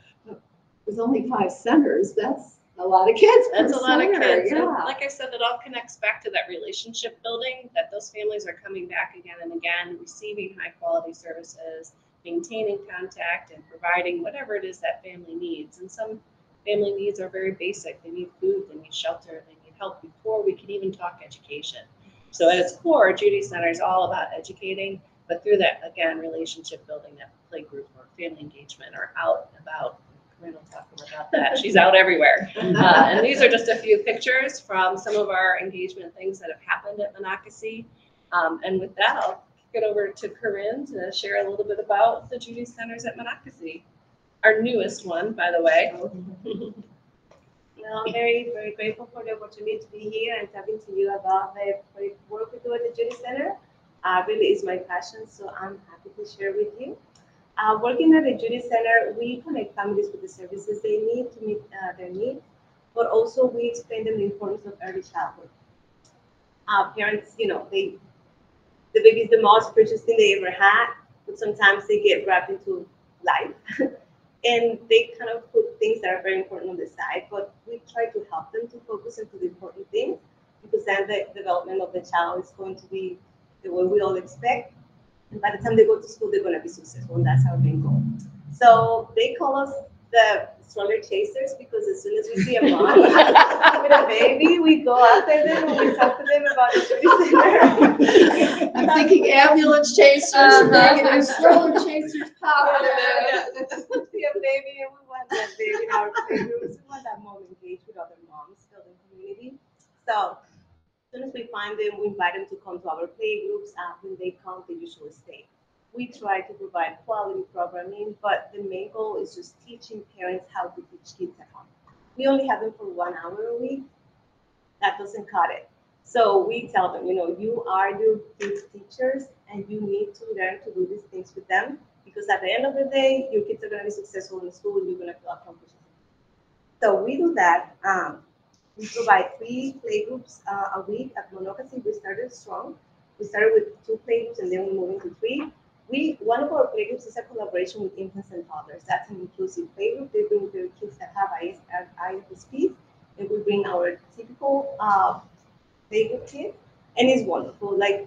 there's only 5 centers, that's a lot of kids per That's a lot of center, kids. And yeah. like I said, it all connects back to that relationship building, that those families are coming back again and again, receiving high quality services, maintaining contact, and providing whatever it is that family needs. And some family needs are very basic. They need food, they need shelter, they need help before we can even talk education. So at its core, Judy Center is all about educating, but through that, again, relationship building, that play group or family engagement or out and about. Corinne will talk more about that. She's out everywhere. And these are just a few pictures from some of our engagement things that have happened at Monocacy. And with that, I'll kick it over to Corinne to share a little bit about the Judy Centers at Monocacy. Our newest one, by the way. Well, I'm very, very grateful for the opportunity to be here and talking to you about the work we do at the Judy Center. Really is my passion, so I'm happy to share with you. Working at the Judy Center, we connect families with the services they need to meet their needs, but also we explain them the importance of early childhood. Parents, you know, the baby is the most precious thing they ever had, but sometimes they get wrapped into life. And they kind of put things that are very important on the side, but we try to help them to focus into the important things, because then the development of the child is going to be the way we all expect. And by the time they go to school, they're going to be successful, and that's our main goal. So they call us the stroller chasers, because as soon as we see a mom with a baby, we go after them and we talk to them about the Judy Center. I'm thinking ambulance chasers, negative stroller chasers, power. We see a baby and we want that baby in our playrooms. We want that mom engaged with other moms, building community. So as soon as we find them, we invite them to come to our play groups. When they come, they usually stay. We try to provide quality programming, but the main goal is just teaching parents how to teach kids at home. We only have them for 1 hour a week. That doesn't cut it. So we tell them, you know, you are your kids' teachers, and you need to learn to do these things with them, because at the end of the day, your kids are going to be successful in school, and you're going to feel accomplished. So we do that. We provide 3 play groups a week at Monocacy. We started strong. We started with 2 play groups, and then we moved into 3. One of our play groups is a collaboration with infants and toddlers. That's an inclusive play group. They bring their kids that have IFSP, and we bring our typical play group kids, and it's wonderful. Like,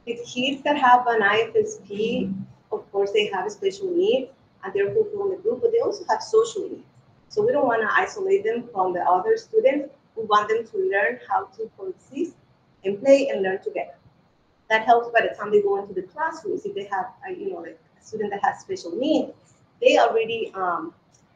the kids that have an IFSP, of course, they have special needs, and they're fulfilled in the group, but they also have social needs. So we don't want to isolate them from the other students. We want them to learn how to coexist and play and learn together. That helps by the time they go into the classrooms. If they have, like a student that has special needs, they already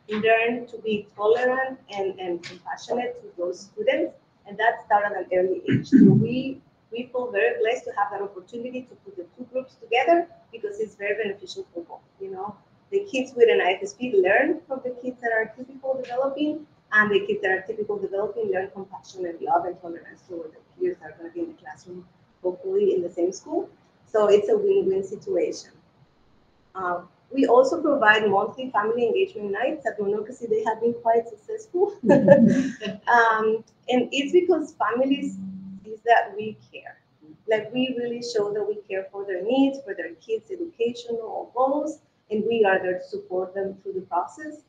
learn to be tolerant and compassionate to those students, and that started at an early age. So we feel very blessed to have that opportunity to put the 2 groups together, because it's very beneficial for both. You know, the kids with an IFSP learn from the kids that are typical developing, and the kids that are typical developing learn compassion and love and tolerance toward the peers that are going to be in the classroom, hopefully in the same school. So it's a win-win situation. We also provide monthly family engagement nights at Monocacy. They have been quite successful. And it's because families see that we care. Like, we really show that we care for their needs, for their kids' educational goals, and we are there to support them through the process.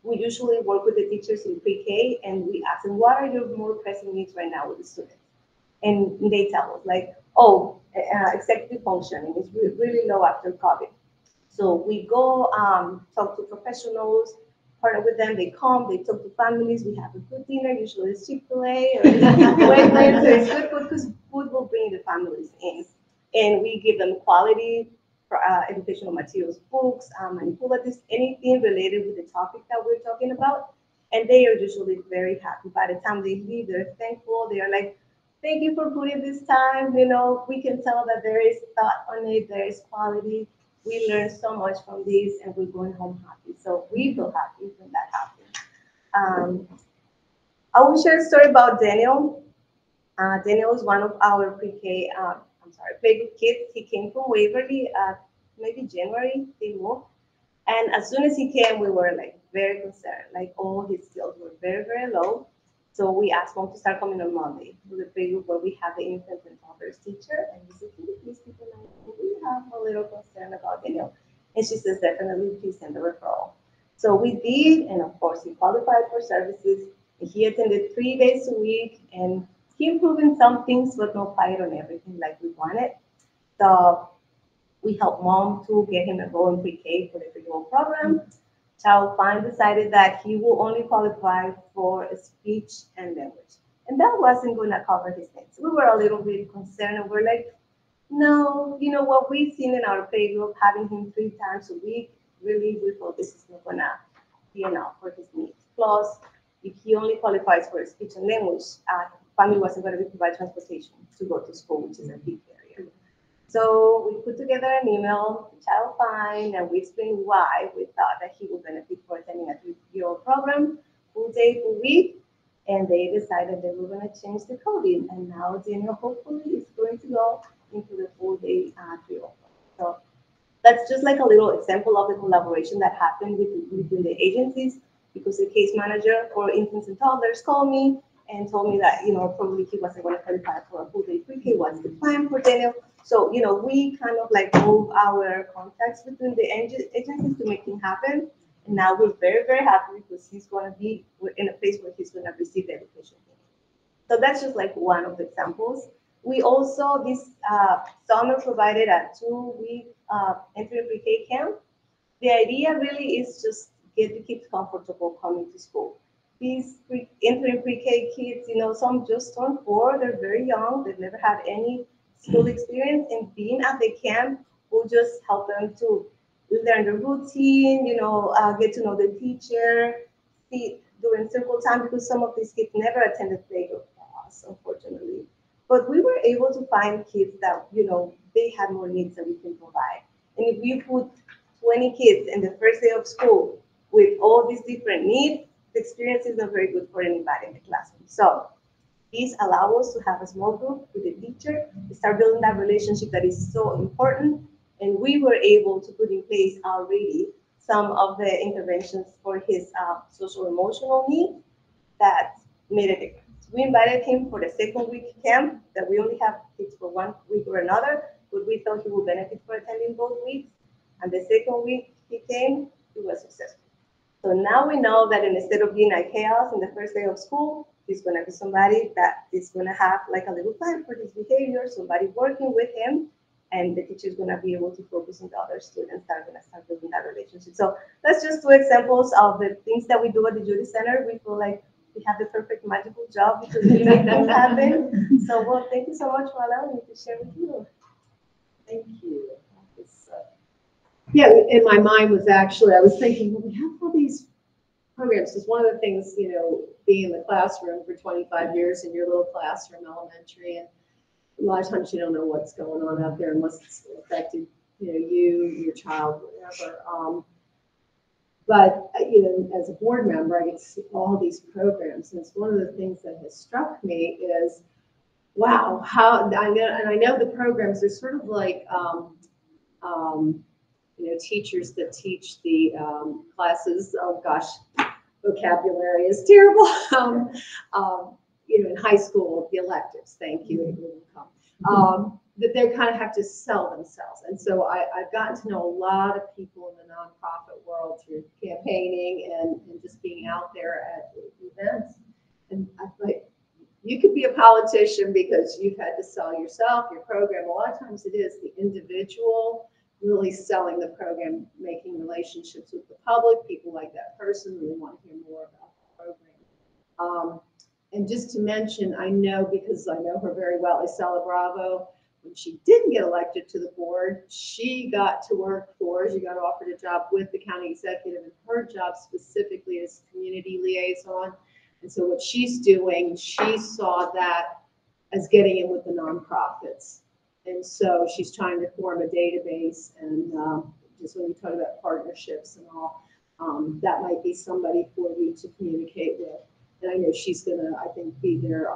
We usually work with the teachers in pre-K, and we ask them, what are your more pressing needs right now with the students? And they tell us, like, executive functioning is really low after COVID. So we go talk to professionals, partner with them. They come, they talk to families. We have a good dinner, usually it's Chick-fil-A or Wegmans. So it's good food, because food will bring the families in. And we give them quality educational materials, books, manipulatives, anything related with the topic that we're talking about. And they are usually very happy. By the time they leave, they're thankful. They are like, thank you for putting this time. You know, we can tell that there is thought on it, there is quality. We learned so much from this, and we're going home happy. So we feel happy when that happens. I will share a story about Daniel. Daniel is one of our pre-K, playgroup kids. He came from Waverly, maybe January, they moved. And as soon as he came, we were like very concerned. Like all his skills were very, very low. So we asked him to start coming on Monday to the playgroup where we have the infant and toddlers teacher. And we said, can you please keep an eye? We have a little concern about Daniel. And she says, definitely, please send the referral. So we did, and of course, he qualified for services. He attended 3 days a week, and he improved in some things, but not quite on everything like we wanted. So we helped mom to get him enrolled in pre-K for the pre-K program. Child Find decided that he will only qualify for speech and language. And that wasn't going to cover his needs. We were a little bit concerned, and we're like, no, you know what we've seen in our playgroup, having him 3 times a week, really, we thought this is not going to be enough for his needs. Plus, if he only qualifies for speech and language, family wasn't going to be provided transportation to go to school, which is a big area. So we put together an email to Child Find, and we explained why we thought that he would benefit for attending a 3-year-old program, full day, full week, and they decided they were going to change the coding. And now Daniel hopefully is going to go into the full day 3-year-old. So that's just like a little example of the collaboration that happened between the agencies, because the case manager for infants and toddlers called me and told me that, you know, probably he wasn't going to qualify for a full day pre-K. What's the plan for Daniel? So, you know, we kind of like move our contacts between the agencies to make things happen. And now we're very, very happy because he's going to be in a place where he's going to receive the education. So that's just like one of the examples. We also, this summer, provided a 2-week entry pre-K camp. The idea really is just get the kids comfortable coming to school. These entering pre-K kids, you know, some just turned 4, they're very young, they've never had any school experience, and being at the camp will just help them to learn the routine, you know, get to know the teacher, see during circle time, because some of these kids never attended playgroup class, unfortunately. But we were able to find kids that, you know, they had more needs that we can provide. And if we put 20 kids in the first day of school with all these different needs, the experience is not very good for anybody in the classroom. So these allow us to have a small group with the teacher, start building that relationship that is so important. And we were able to put in place already some of the interventions for his social emotional needs that made a difference. We invited him for the 2nd week camp that we only have kids for 1 week or another, but we thought he would benefit for attending both weeks. And the 2nd week he came, he was successful. So now we know that instead of being a chaos in the first day of school, he's going to be somebody that is going to have like a little plan for his behavior, somebody working with him, and the teacher is going to be able to focus on the other students that are going to start building that relationship. So that's just 2 examples of the things that we do at the Judy Center. We feel like we have the perfect magical job because we make things happen. So, well, thank you so much for allowing me to share with you. Thank you. Yeah, in my mind was actually, I was thinking, well, we have all these programs. Because one of the things, you know, being in the classroom for 25 years in your little classroom, elementary, and a lot of times you don't know what's going on out there unless it's affected, you know, you, your child, whatever. But, you know, as a board member, I get to see all these programs. And it's one of the things that has struck me is, wow, how, I know the programs are sort of like, you know, teachers that teach the classes, oh gosh, vocabulary is terrible. You know, in high school, the electives, thank you, it will come. That they kind of have to sell themselves. And so I've gotten to know a lot of people in the nonprofit world through campaigning and just being out there at events. And I'm like, you could be a politician because you've had to sell yourself, your program. A lot of times it is the individual really selling the program, making relationships with the public. People like that person really want to hear more about the program. And just to mention, I know, because I know her very well, Isela Bravo, when she didn't get elected to the board, she got offered a job with the county executive, and her job specifically is community liaison. And so what she's doing, she saw that as getting in with the nonprofits. And so she's trying to form a database, and just when you talk about partnerships and all, that might be somebody for you to communicate with. And I know she's gonna, I think, be there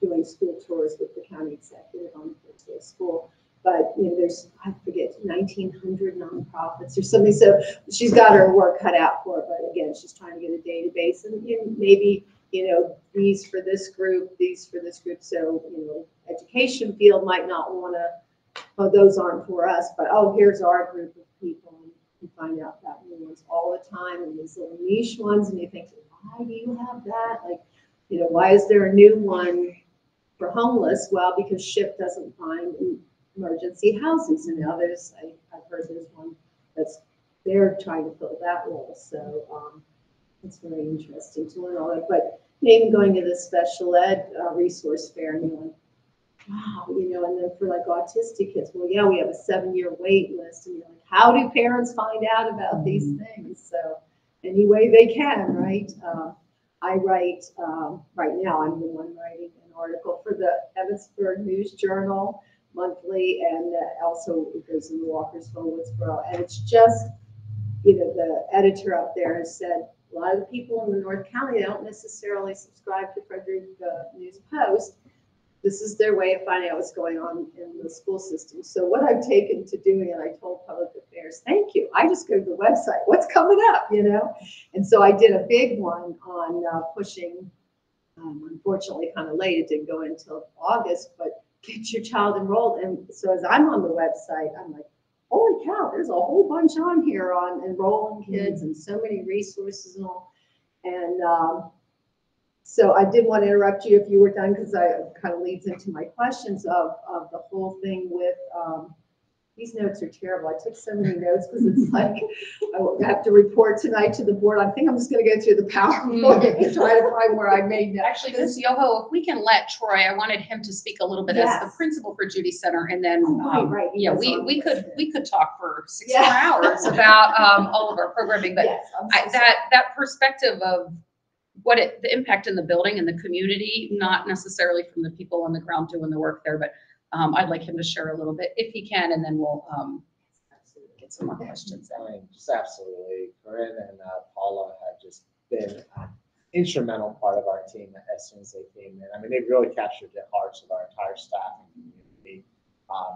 doing school tours with the county executive on the first day of school. But you know, there's, I forget, 1,900 nonprofits or something. So she's got her work cut out for it. But again, she's trying to get a database, and you know, maybe, you know, these for this group, these for this group. So, you know, education field might not want to, oh, those aren't for us, but oh, here's our group of people. And you find out that new ones all the time, and these little niche ones, and you think, why do you have that? Like, you know, why is there a new one for homeless? Well, because SHIP doesn't find emergency houses, and now I've heard there's one that's, they're trying to fill that role. So it's very interesting to learn all that. But even going to the special ed resource fair, and you're like, wow, you know, and then for like autistic kids, well, yeah, we have a 7-year wait list, and you're like, how do parents find out about these things? So any way they can, right? I write, right now, I'm the one writing an article for the Evansburg News Journal monthly, and also it goes in the Walkersville, Woodsboro, and it's just, you know, the editor up there has said, a lot of the people in the North County don't necessarily subscribe to Frederick News Post. This is their way of finding out what's going on in the school system. So what I've taken to doing, and I told Public Affairs, thank you. I just go to the website. What's coming up, you know? And so I did a big one on pushing, unfortunately kind of late, it didn't go until August, but get your child enrolled. And so as I'm on the website, I'm like, holy cow, there's a whole bunch on here on enrolling kids and so many resources and all. And so I did want to interrupt you if you were done, because I kind of leads into my questions of the whole thing with, these notes are terrible. I took so many notes because it's like, I have to report tonight to the board. I think I'm just going to go through the PowerPoint and try to find where I made notes. Actually, Ms. Yoho, if we can let Troy, I wanted him to speak a little bit as the principal for Judy Center, and then Right. yeah, we could talk for 6 Yeah. more hours about all of our programming, but Yes, that perspective of what the impact in the building and the community, not necessarily from the people on the ground doing the work there, but I'd like him to share a little bit if he can, and then we'll get some more questions. I mean, just absolutely. Corinne and Paula have just been an instrumental part of our team as soon as they came in. I mean, they've really captured the hearts of our entire staff and community.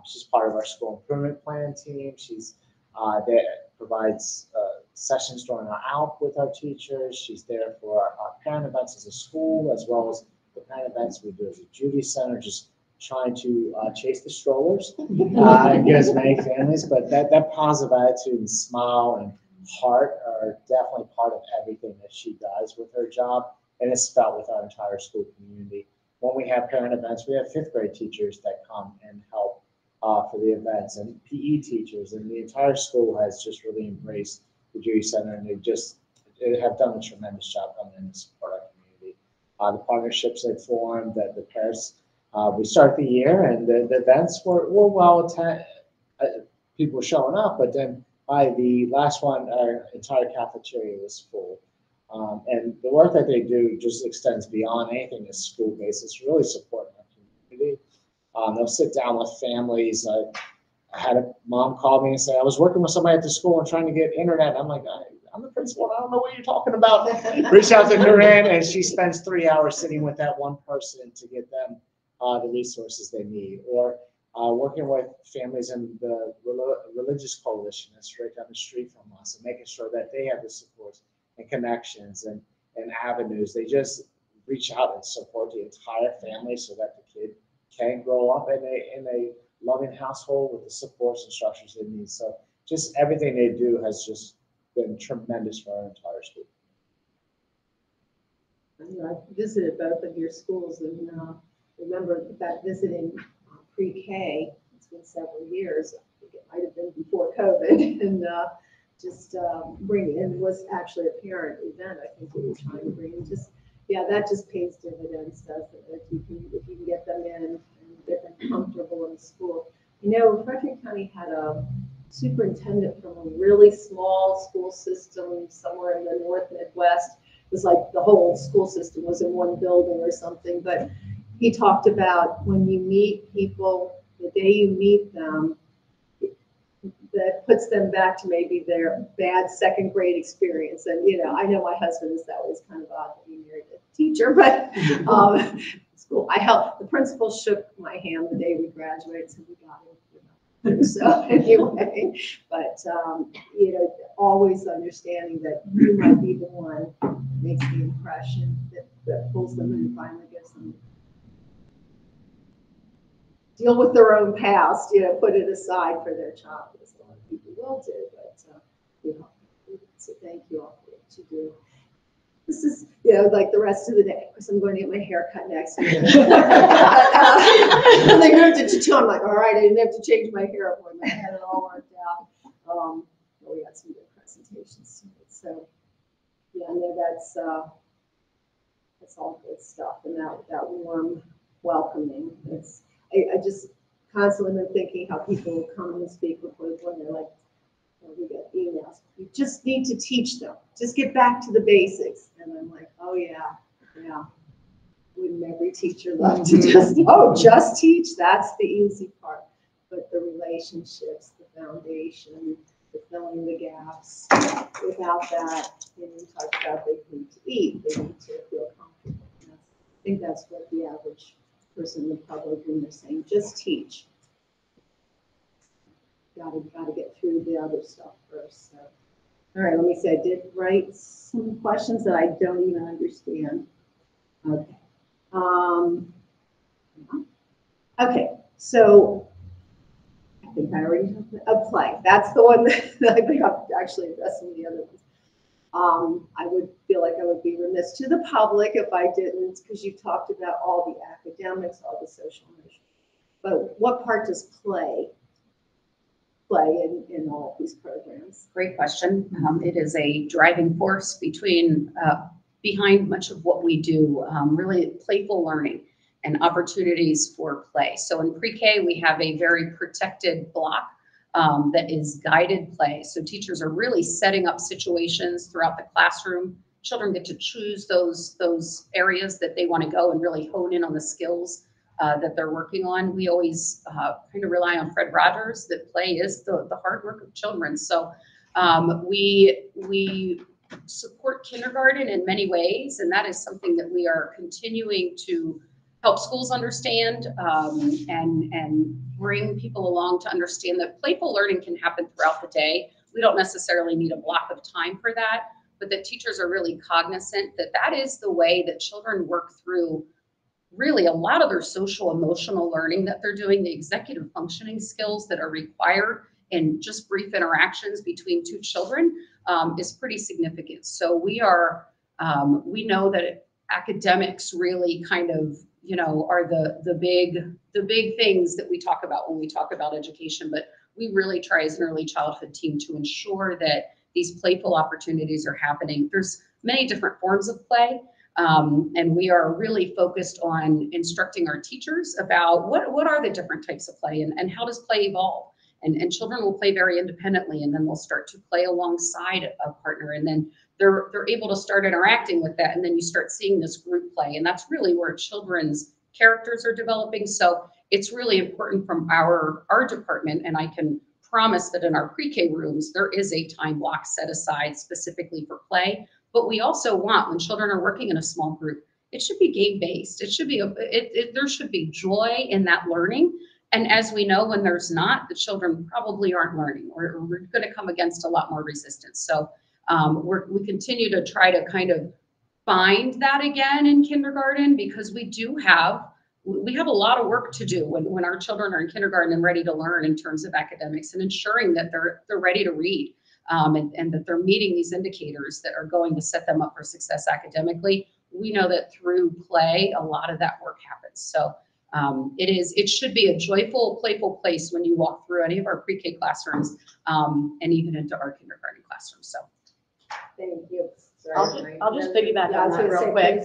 She's part of our school improvement plan team. She's that provides sessions during our ALP with our teachers. She's there for our parent events as a school, as well as the parent events we do as a Judy Center, just trying to chase the strollers and get as many families. But that positive attitude and smile and heart are definitely part of everything that she does with her job, and it's felt with our entire school community. When we have parent events, we have 5th grade teachers that come and help for the events, and PE teachers, and the entire school has just really embraced the Judy Center, and they have done a tremendous job coming in to support our community. The partnerships they formed, the pairs, we start the year, and the events were well attended, people were showing up, but then by the last one, our entire cafeteria was full. And the work that they do just extends beyond anything that's school-based. It's really supporting our community. They'll sit down with families. I had a mom call me and say, I was working with somebody at the school and trying to get internet. I'm like, I'm the principal. I don't know what you're talking about. Reach out to Corinne, and she spends 3 hours sitting with that one person to get them the resources they need. Or working with families in the religious coalition that's right down the street from us, and making sure that they have the supports and connections and avenues. They just reach out and support the entire family so that the kid can grow up in a loving household with the supports and structures they need. So just everything they do has just been tremendous for our entire school. I visited both of your schools, and remember that visiting pre-K, it's been several years. I think it might have been before COVID, and just bring in was actually a parent event. I think we were trying to bring in, just, yeah, that just pays dividends, doesn't it? If you can get them in and they're comfortable in school. You know, Frederick County had a superintendent from a really small school system somewhere in the North Midwest. It was like the whole school system was in one building or something, but he talked about when you meet people, the day you meet them, that puts them back to maybe their bad second grade experience. And, you know, I know my husband is that way. It's kind of odd that he married a teacher, but school, I helped, the principal shook my hand the day we graduated, so we got it. You know. So anyway, but, you know, always understanding that you might be the one that makes the impression that pulls them and finally gets them deal with their own past, you know, put it aside for their child, as a lot of people will do, but, you know, so thank you all for what you do. This is, you know, like the rest of the day, because I'm going to get my hair cut next week. And they moved it to 2, I'm like, all right, I didn't have to change my hair appointment, I had it all worked out. But we got some good presentations tonight, so, yeah, I know that's all good stuff, and that warm welcoming, I just constantly been thinking how people will come and speak with when they're like, oh, we get emails. You just need to teach them. Just get back to the basics. And I'm like, oh yeah. Wouldn't every teacher love to just teach? That's the easy part. But the relationships, the foundation, the filling the gaps. Without that, when you talk about they need to eat, they need to feel comfortable. I think that's what the average person in the public, when they're saying just teach. Gotta get through the other stuff first. So. All right, let me see. I did write some questions that I don't even understand. Okay. Okay. So I think I already have a play. That's the one that I think I'm actually addressing the other ones. I would feel like I would be remiss to the public if I didn't, because you talked about all the academics, all the social emotional. But what part does play in all of these programs? Great question. It is a driving force behind much of what we do, really playful learning and opportunities for play. So in pre-K, we have a very protected block that is guided play. So teachers are really setting up situations throughout the classroom. Children get to choose those areas that they want to go and really hone in on the skills that they're working on. We always kind of rely on Fred Rogers that play is the hard work of children. So we support kindergarten in many ways, and that is something that we are continuing to help schools understand and bring people along to understand that playful learning can happen throughout the day. We don't necessarily need a block of time for that, but that teachers are really cognizant that that is the way that children work through really a lot of their social emotional learning that they're doing, the executive functioning skills that are required in just brief interactions between two children is pretty significant. So we know that academics really kind of, you know, are the big things that we talk about when we talk about education, but we really try as an early childhood team to ensure that these playful opportunities are happening. There's many different forms of play. And we are really focused on instructing our teachers about what are the different types of play and how does play evolve. And children will play very independently, and then they'll start to play alongside a partner, and then they're able to start interacting with that, and then you start seeing this group play, and that's really where children's characters are developing. So it's really important from our department, and I can promise that in our pre-K rooms, there is a time block set aside specifically for play. But we also want, when children are working in a small group, it should be game-based. It should be, there should be joy in that learning. And as we know, when there's not, the children probably aren't learning, or we're going to come against a lot more resistance. So we continue to try to kind of find that again in kindergarten, because we have a lot of work to do when our children are in kindergarten and ready to learn in terms of academics, and ensuring that they're ready to read. And that they're meeting these indicators that are going to set them up for success academically. We know that through play, a lot of that work happens. So it should be a joyful, playful place when you walk through any of our pre-K classrooms and even into our kindergarten classrooms. So thank you. I'll just piggyback on that real quick.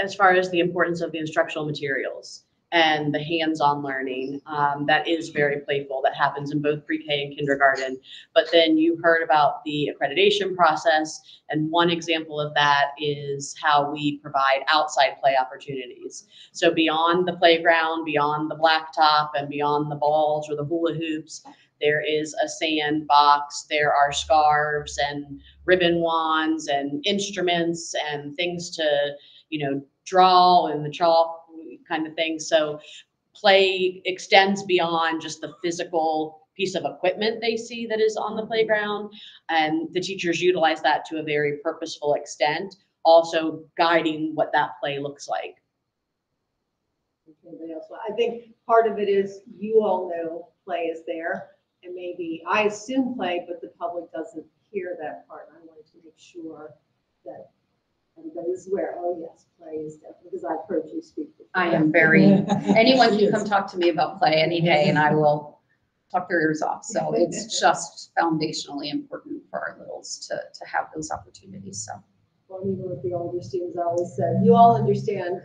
As far as the importance of the instructional materials, and the hands-on learning that is very playful, that happens in both pre-K and kindergarten. But then you heard about the accreditation process, and one example of that is how we provide outside play opportunities. So beyond the playground, beyond the blacktop, and beyond the balls or the hula hoops, there is a sandbox, there are scarves and ribbon wands and instruments and things to, draw and the chalk kind of thing. So play extends beyond just the physical piece of equipment they see that is on the playground. And the teachers utilize that to a very purposeful extent, also guiding what that play looks like. Anybody else? I think part of it is you all know play is there, and maybe I assume play, but the public doesn't hear that part. I wanted to make sure that everybody's aware. Oh yes, play is definitely, because I've heard you speak before. I am very, anyone can come talk to me about play any day and I will talk their ears off. So it's just foundationally important for our littles to have those opportunities. So. Well, even with the older students, I always said, you all understand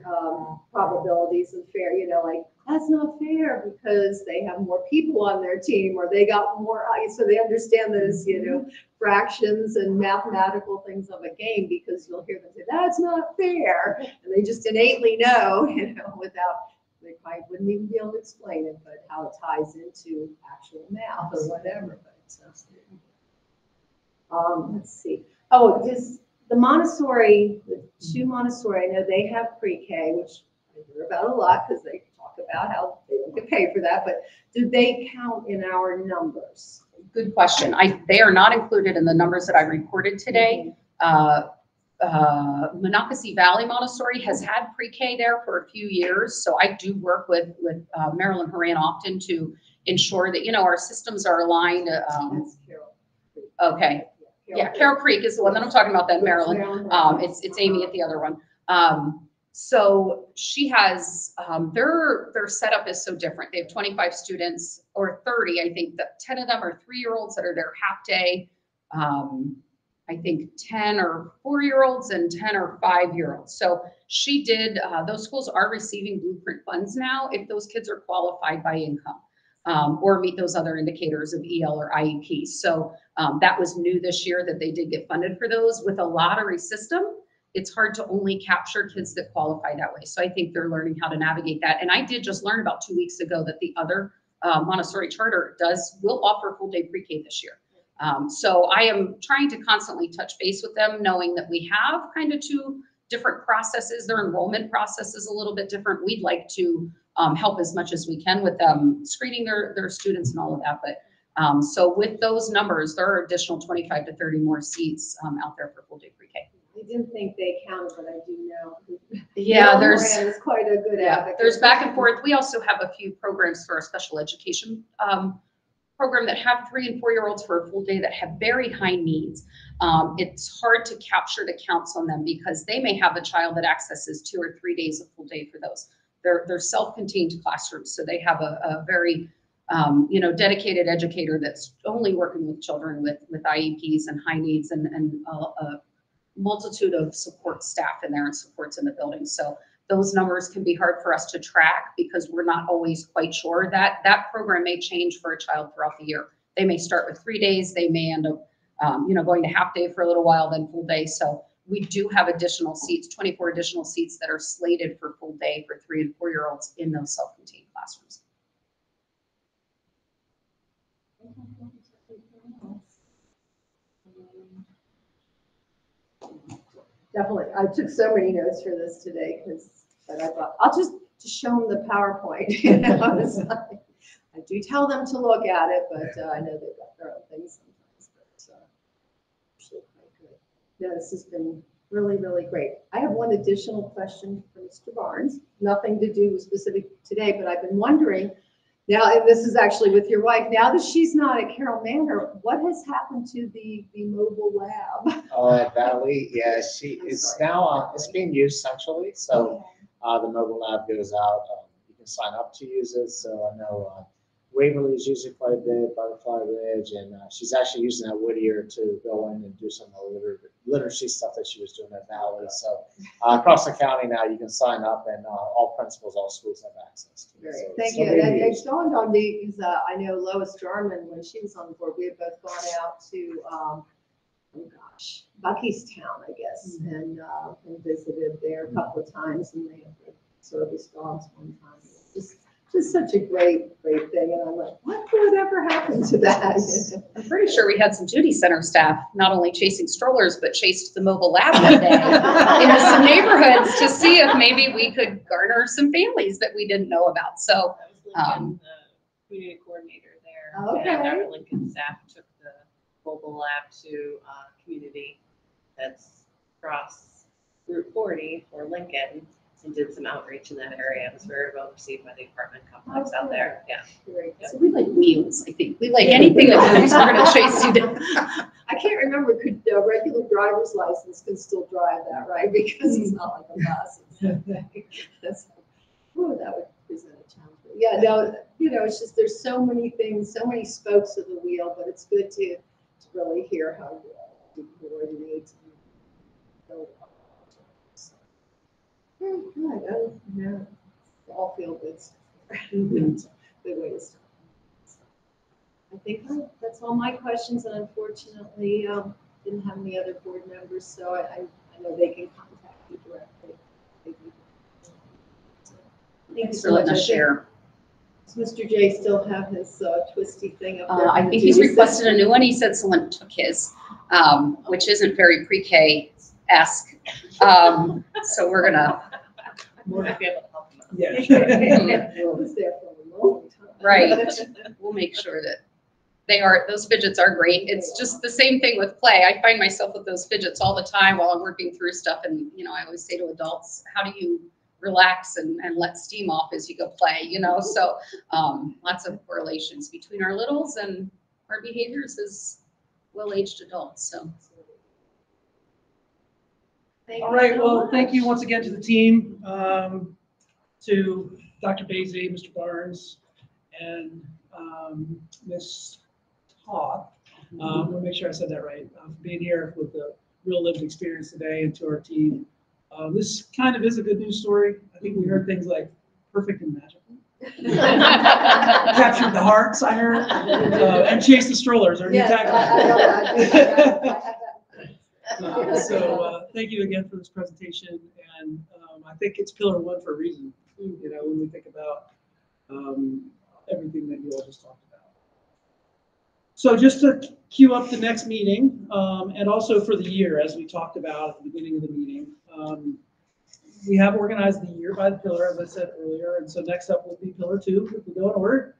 probabilities and fair, like, that's not fair because they have more people on their team or they got more, so they understand those, fractions and mathematical things of a game, because you'll hear them say, that's not fair. And they just innately know, without, they probably wouldn't even be able to explain it, but how it ties into actual math or whatever. But let's see. Oh, the Montessori, the two Montessori, I know they have pre-K, which I hear about a lot because they talk about how they don't get paid for that, but do they count in our numbers? Good question. They are not included in the numbers that I reported today. Monocacy Valley Montessori has had pre-K there for a few years, so I do work with Marilyn Horan often to ensure that, our systems are aligned. That's Carol. Okay. Yeah, Carol Creek is the one that I'm talking about, then Maryland. It's Amy at the other one. So she has, their setup is so different. They have 25 students or 30, I think that 10 of them are 3-year-olds that are there half day. I think 10 are 4-year-olds and 10 are 5-year-olds. So she did, those schools are receiving Blueprint funds now if those kids are qualified by income. Or meet those other indicators of EL or IEP. So that was new this year that they did get funded for those. With a lottery system, it's hard to only capture kids that qualify that way. So I think they're learning how to navigate that. And I did just learn about 2 weeks ago that the other Montessori charter will offer full day pre-K this year. So I am trying to constantly touch base with them, knowing that we have kind of two different processes. Their enrollment process is a little bit different. We'd like to help as much as we can with them screening their students and all of that. But so with those numbers, there are additional 25 to 30 more seats out there for full day pre-K. I didn't think they counted, but I do know. Yeah, there's quite a good advocate. There's back and forth. We also have a few programs for our special education program that have 3- and 4-year-olds for a full day that have very high needs. It's hard to capture the counts on them because they may have a child that accesses 2 or 3 days of full day for those. They're self-contained classrooms, so they have a very dedicated educator that's only working with children with IEPs and high needs and a multitude of support staff in there and supports in the building. So those numbers can be hard for us to track because we're not always quite sure. That program may change for a child throughout the year. They may start with 3 days. They may end up going to half day for a little while, then full day. So we do have additional seats, 24 additional seats that are slated for full day for 3- and 4-year-olds in those self-contained classrooms. Definitely. I took so many notes for this today but I thought I'll just show them the PowerPoint. I do tell them to look at it, but I know they've got their own things sometimes. But actually quite good. Yeah, this has been really, really great. I have one additional question for Mr. Barnes. Nothing to do with specific today, but I've been wondering now, and this is actually with your wife, now that she's not at Carroll Manor, what has happened to the mobile lab? At Valley, yeah, it's now, it's being used centrally. So the mobile lab goes out. You can sign up to use it. So I know Waverly is using quite a bit, Butterfly Ridge, and she's actually using that Whittier to go in and do some of the literacy stuff that she was doing at Valley. So across the county now, you can sign up, and all principals, all schools have access to it. Great, So it's thank still you. being And it used. dawned on me because I know Lois Jarman, when she was on the board, we had both gone out to, Buckystown, I guess, and visited there a couple of times, and they had the service dogs one time. Just such a great thing, and I'm like, what would ever happen to that? I'm pretty sure we had some Judy Center staff not only chasing strollers, but chased the mobile lab one day into some neighborhoods to see if maybe we could garner some families that we didn't know about. So, That was Lincoln, the community coordinator there. Okay. And our Lincoln staff took the mobile lab to a community that's across Route 40 for Lincoln and did some outreach in that area. It was very well received by the apartment complex out there. Yeah. Great. so we like wheels, I think. We like anything that moves, we're gonna chase you down. I can't remember, could a regular driver's license can still drive that, right? Because it's not like a bus. That's, oh, that would present a challenge. But yeah, no, it's just, there's so many things, so many spokes of the wheel, but it's good to really hear how you coordinate and build up. Very good. Oh, yeah. All feel good stuff. Good way to start. I think that's all my questions, and unfortunately, didn't have any other board members, so I know they can contact you directly. Thanks for letting us share. Does Mr. J still have his twisty thing up there? I think he's requested a new one. He said someone took his, which isn't very pre-K-esque. So we're gonna. More to be able to help them out. Yeah. It was there for a long time. Right. We'll make sure that those fidgets are great. It's just the same thing with play. I find myself with those fidgets all the time while I'm working through stuff. And, I always say to adults, how do you relax and let steam off as you go play, So lots of correlations between our littles and our behaviors as well-aged adults, so. All right, well, thank you once again to the team, to Dr. Basie, Mr. Barnes, and Ms. Toth. We'll make sure I said that right, for being here with the real lived experience today, and to our team. This kind of is a good news story. I think we heard things like perfect and magical. Captured the hearts, I heard, and chased the strollers. Or Yes, so thank you again for this presentation, and I think it's pillar one for a reason. When we think about everything that you all just talked about. So just to queue up the next meeting, and also for the year, as we talked about at the beginning of the meeting, we have organized the year by the pillar, as I said earlier, and so next up will be pillar 2, if we go in order,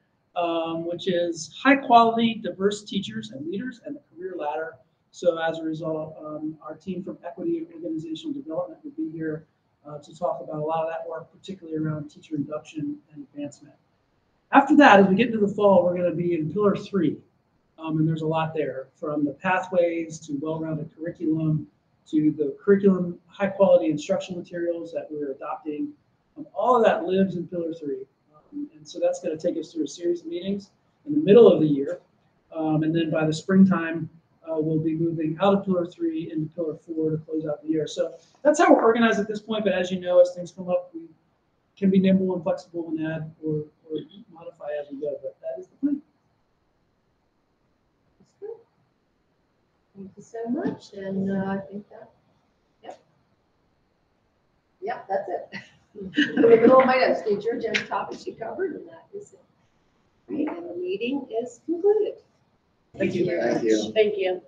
which is high quality, diverse teachers and leaders and the career ladder. So as a result, our team from Equity and Organizational Development will be here to talk about a lot of that work, particularly around teacher induction and advancement. After that, as we get into the fall, we're going to be in pillar 3. And there's a lot there, from the pathways to well-rounded curriculum, to the curriculum, high quality instructional materials that we're adopting. All of that lives in pillar 3. And so that's going to take us through a series of meetings in the middle of the year. And then by the springtime, we'll be moving out of pillar 3 into pillar 4 to close out the year. So that's how we're organized at this point. But as you know, as things come up, we can be nimble and flexible and add or modify as we go. But that is the plan. Thank you so much, and I think that, yep, that's it. In the middle of my notes, the agenda topic she covered, and that is it. Right, and the meeting is concluded. Thank you. Thank you. Thank you.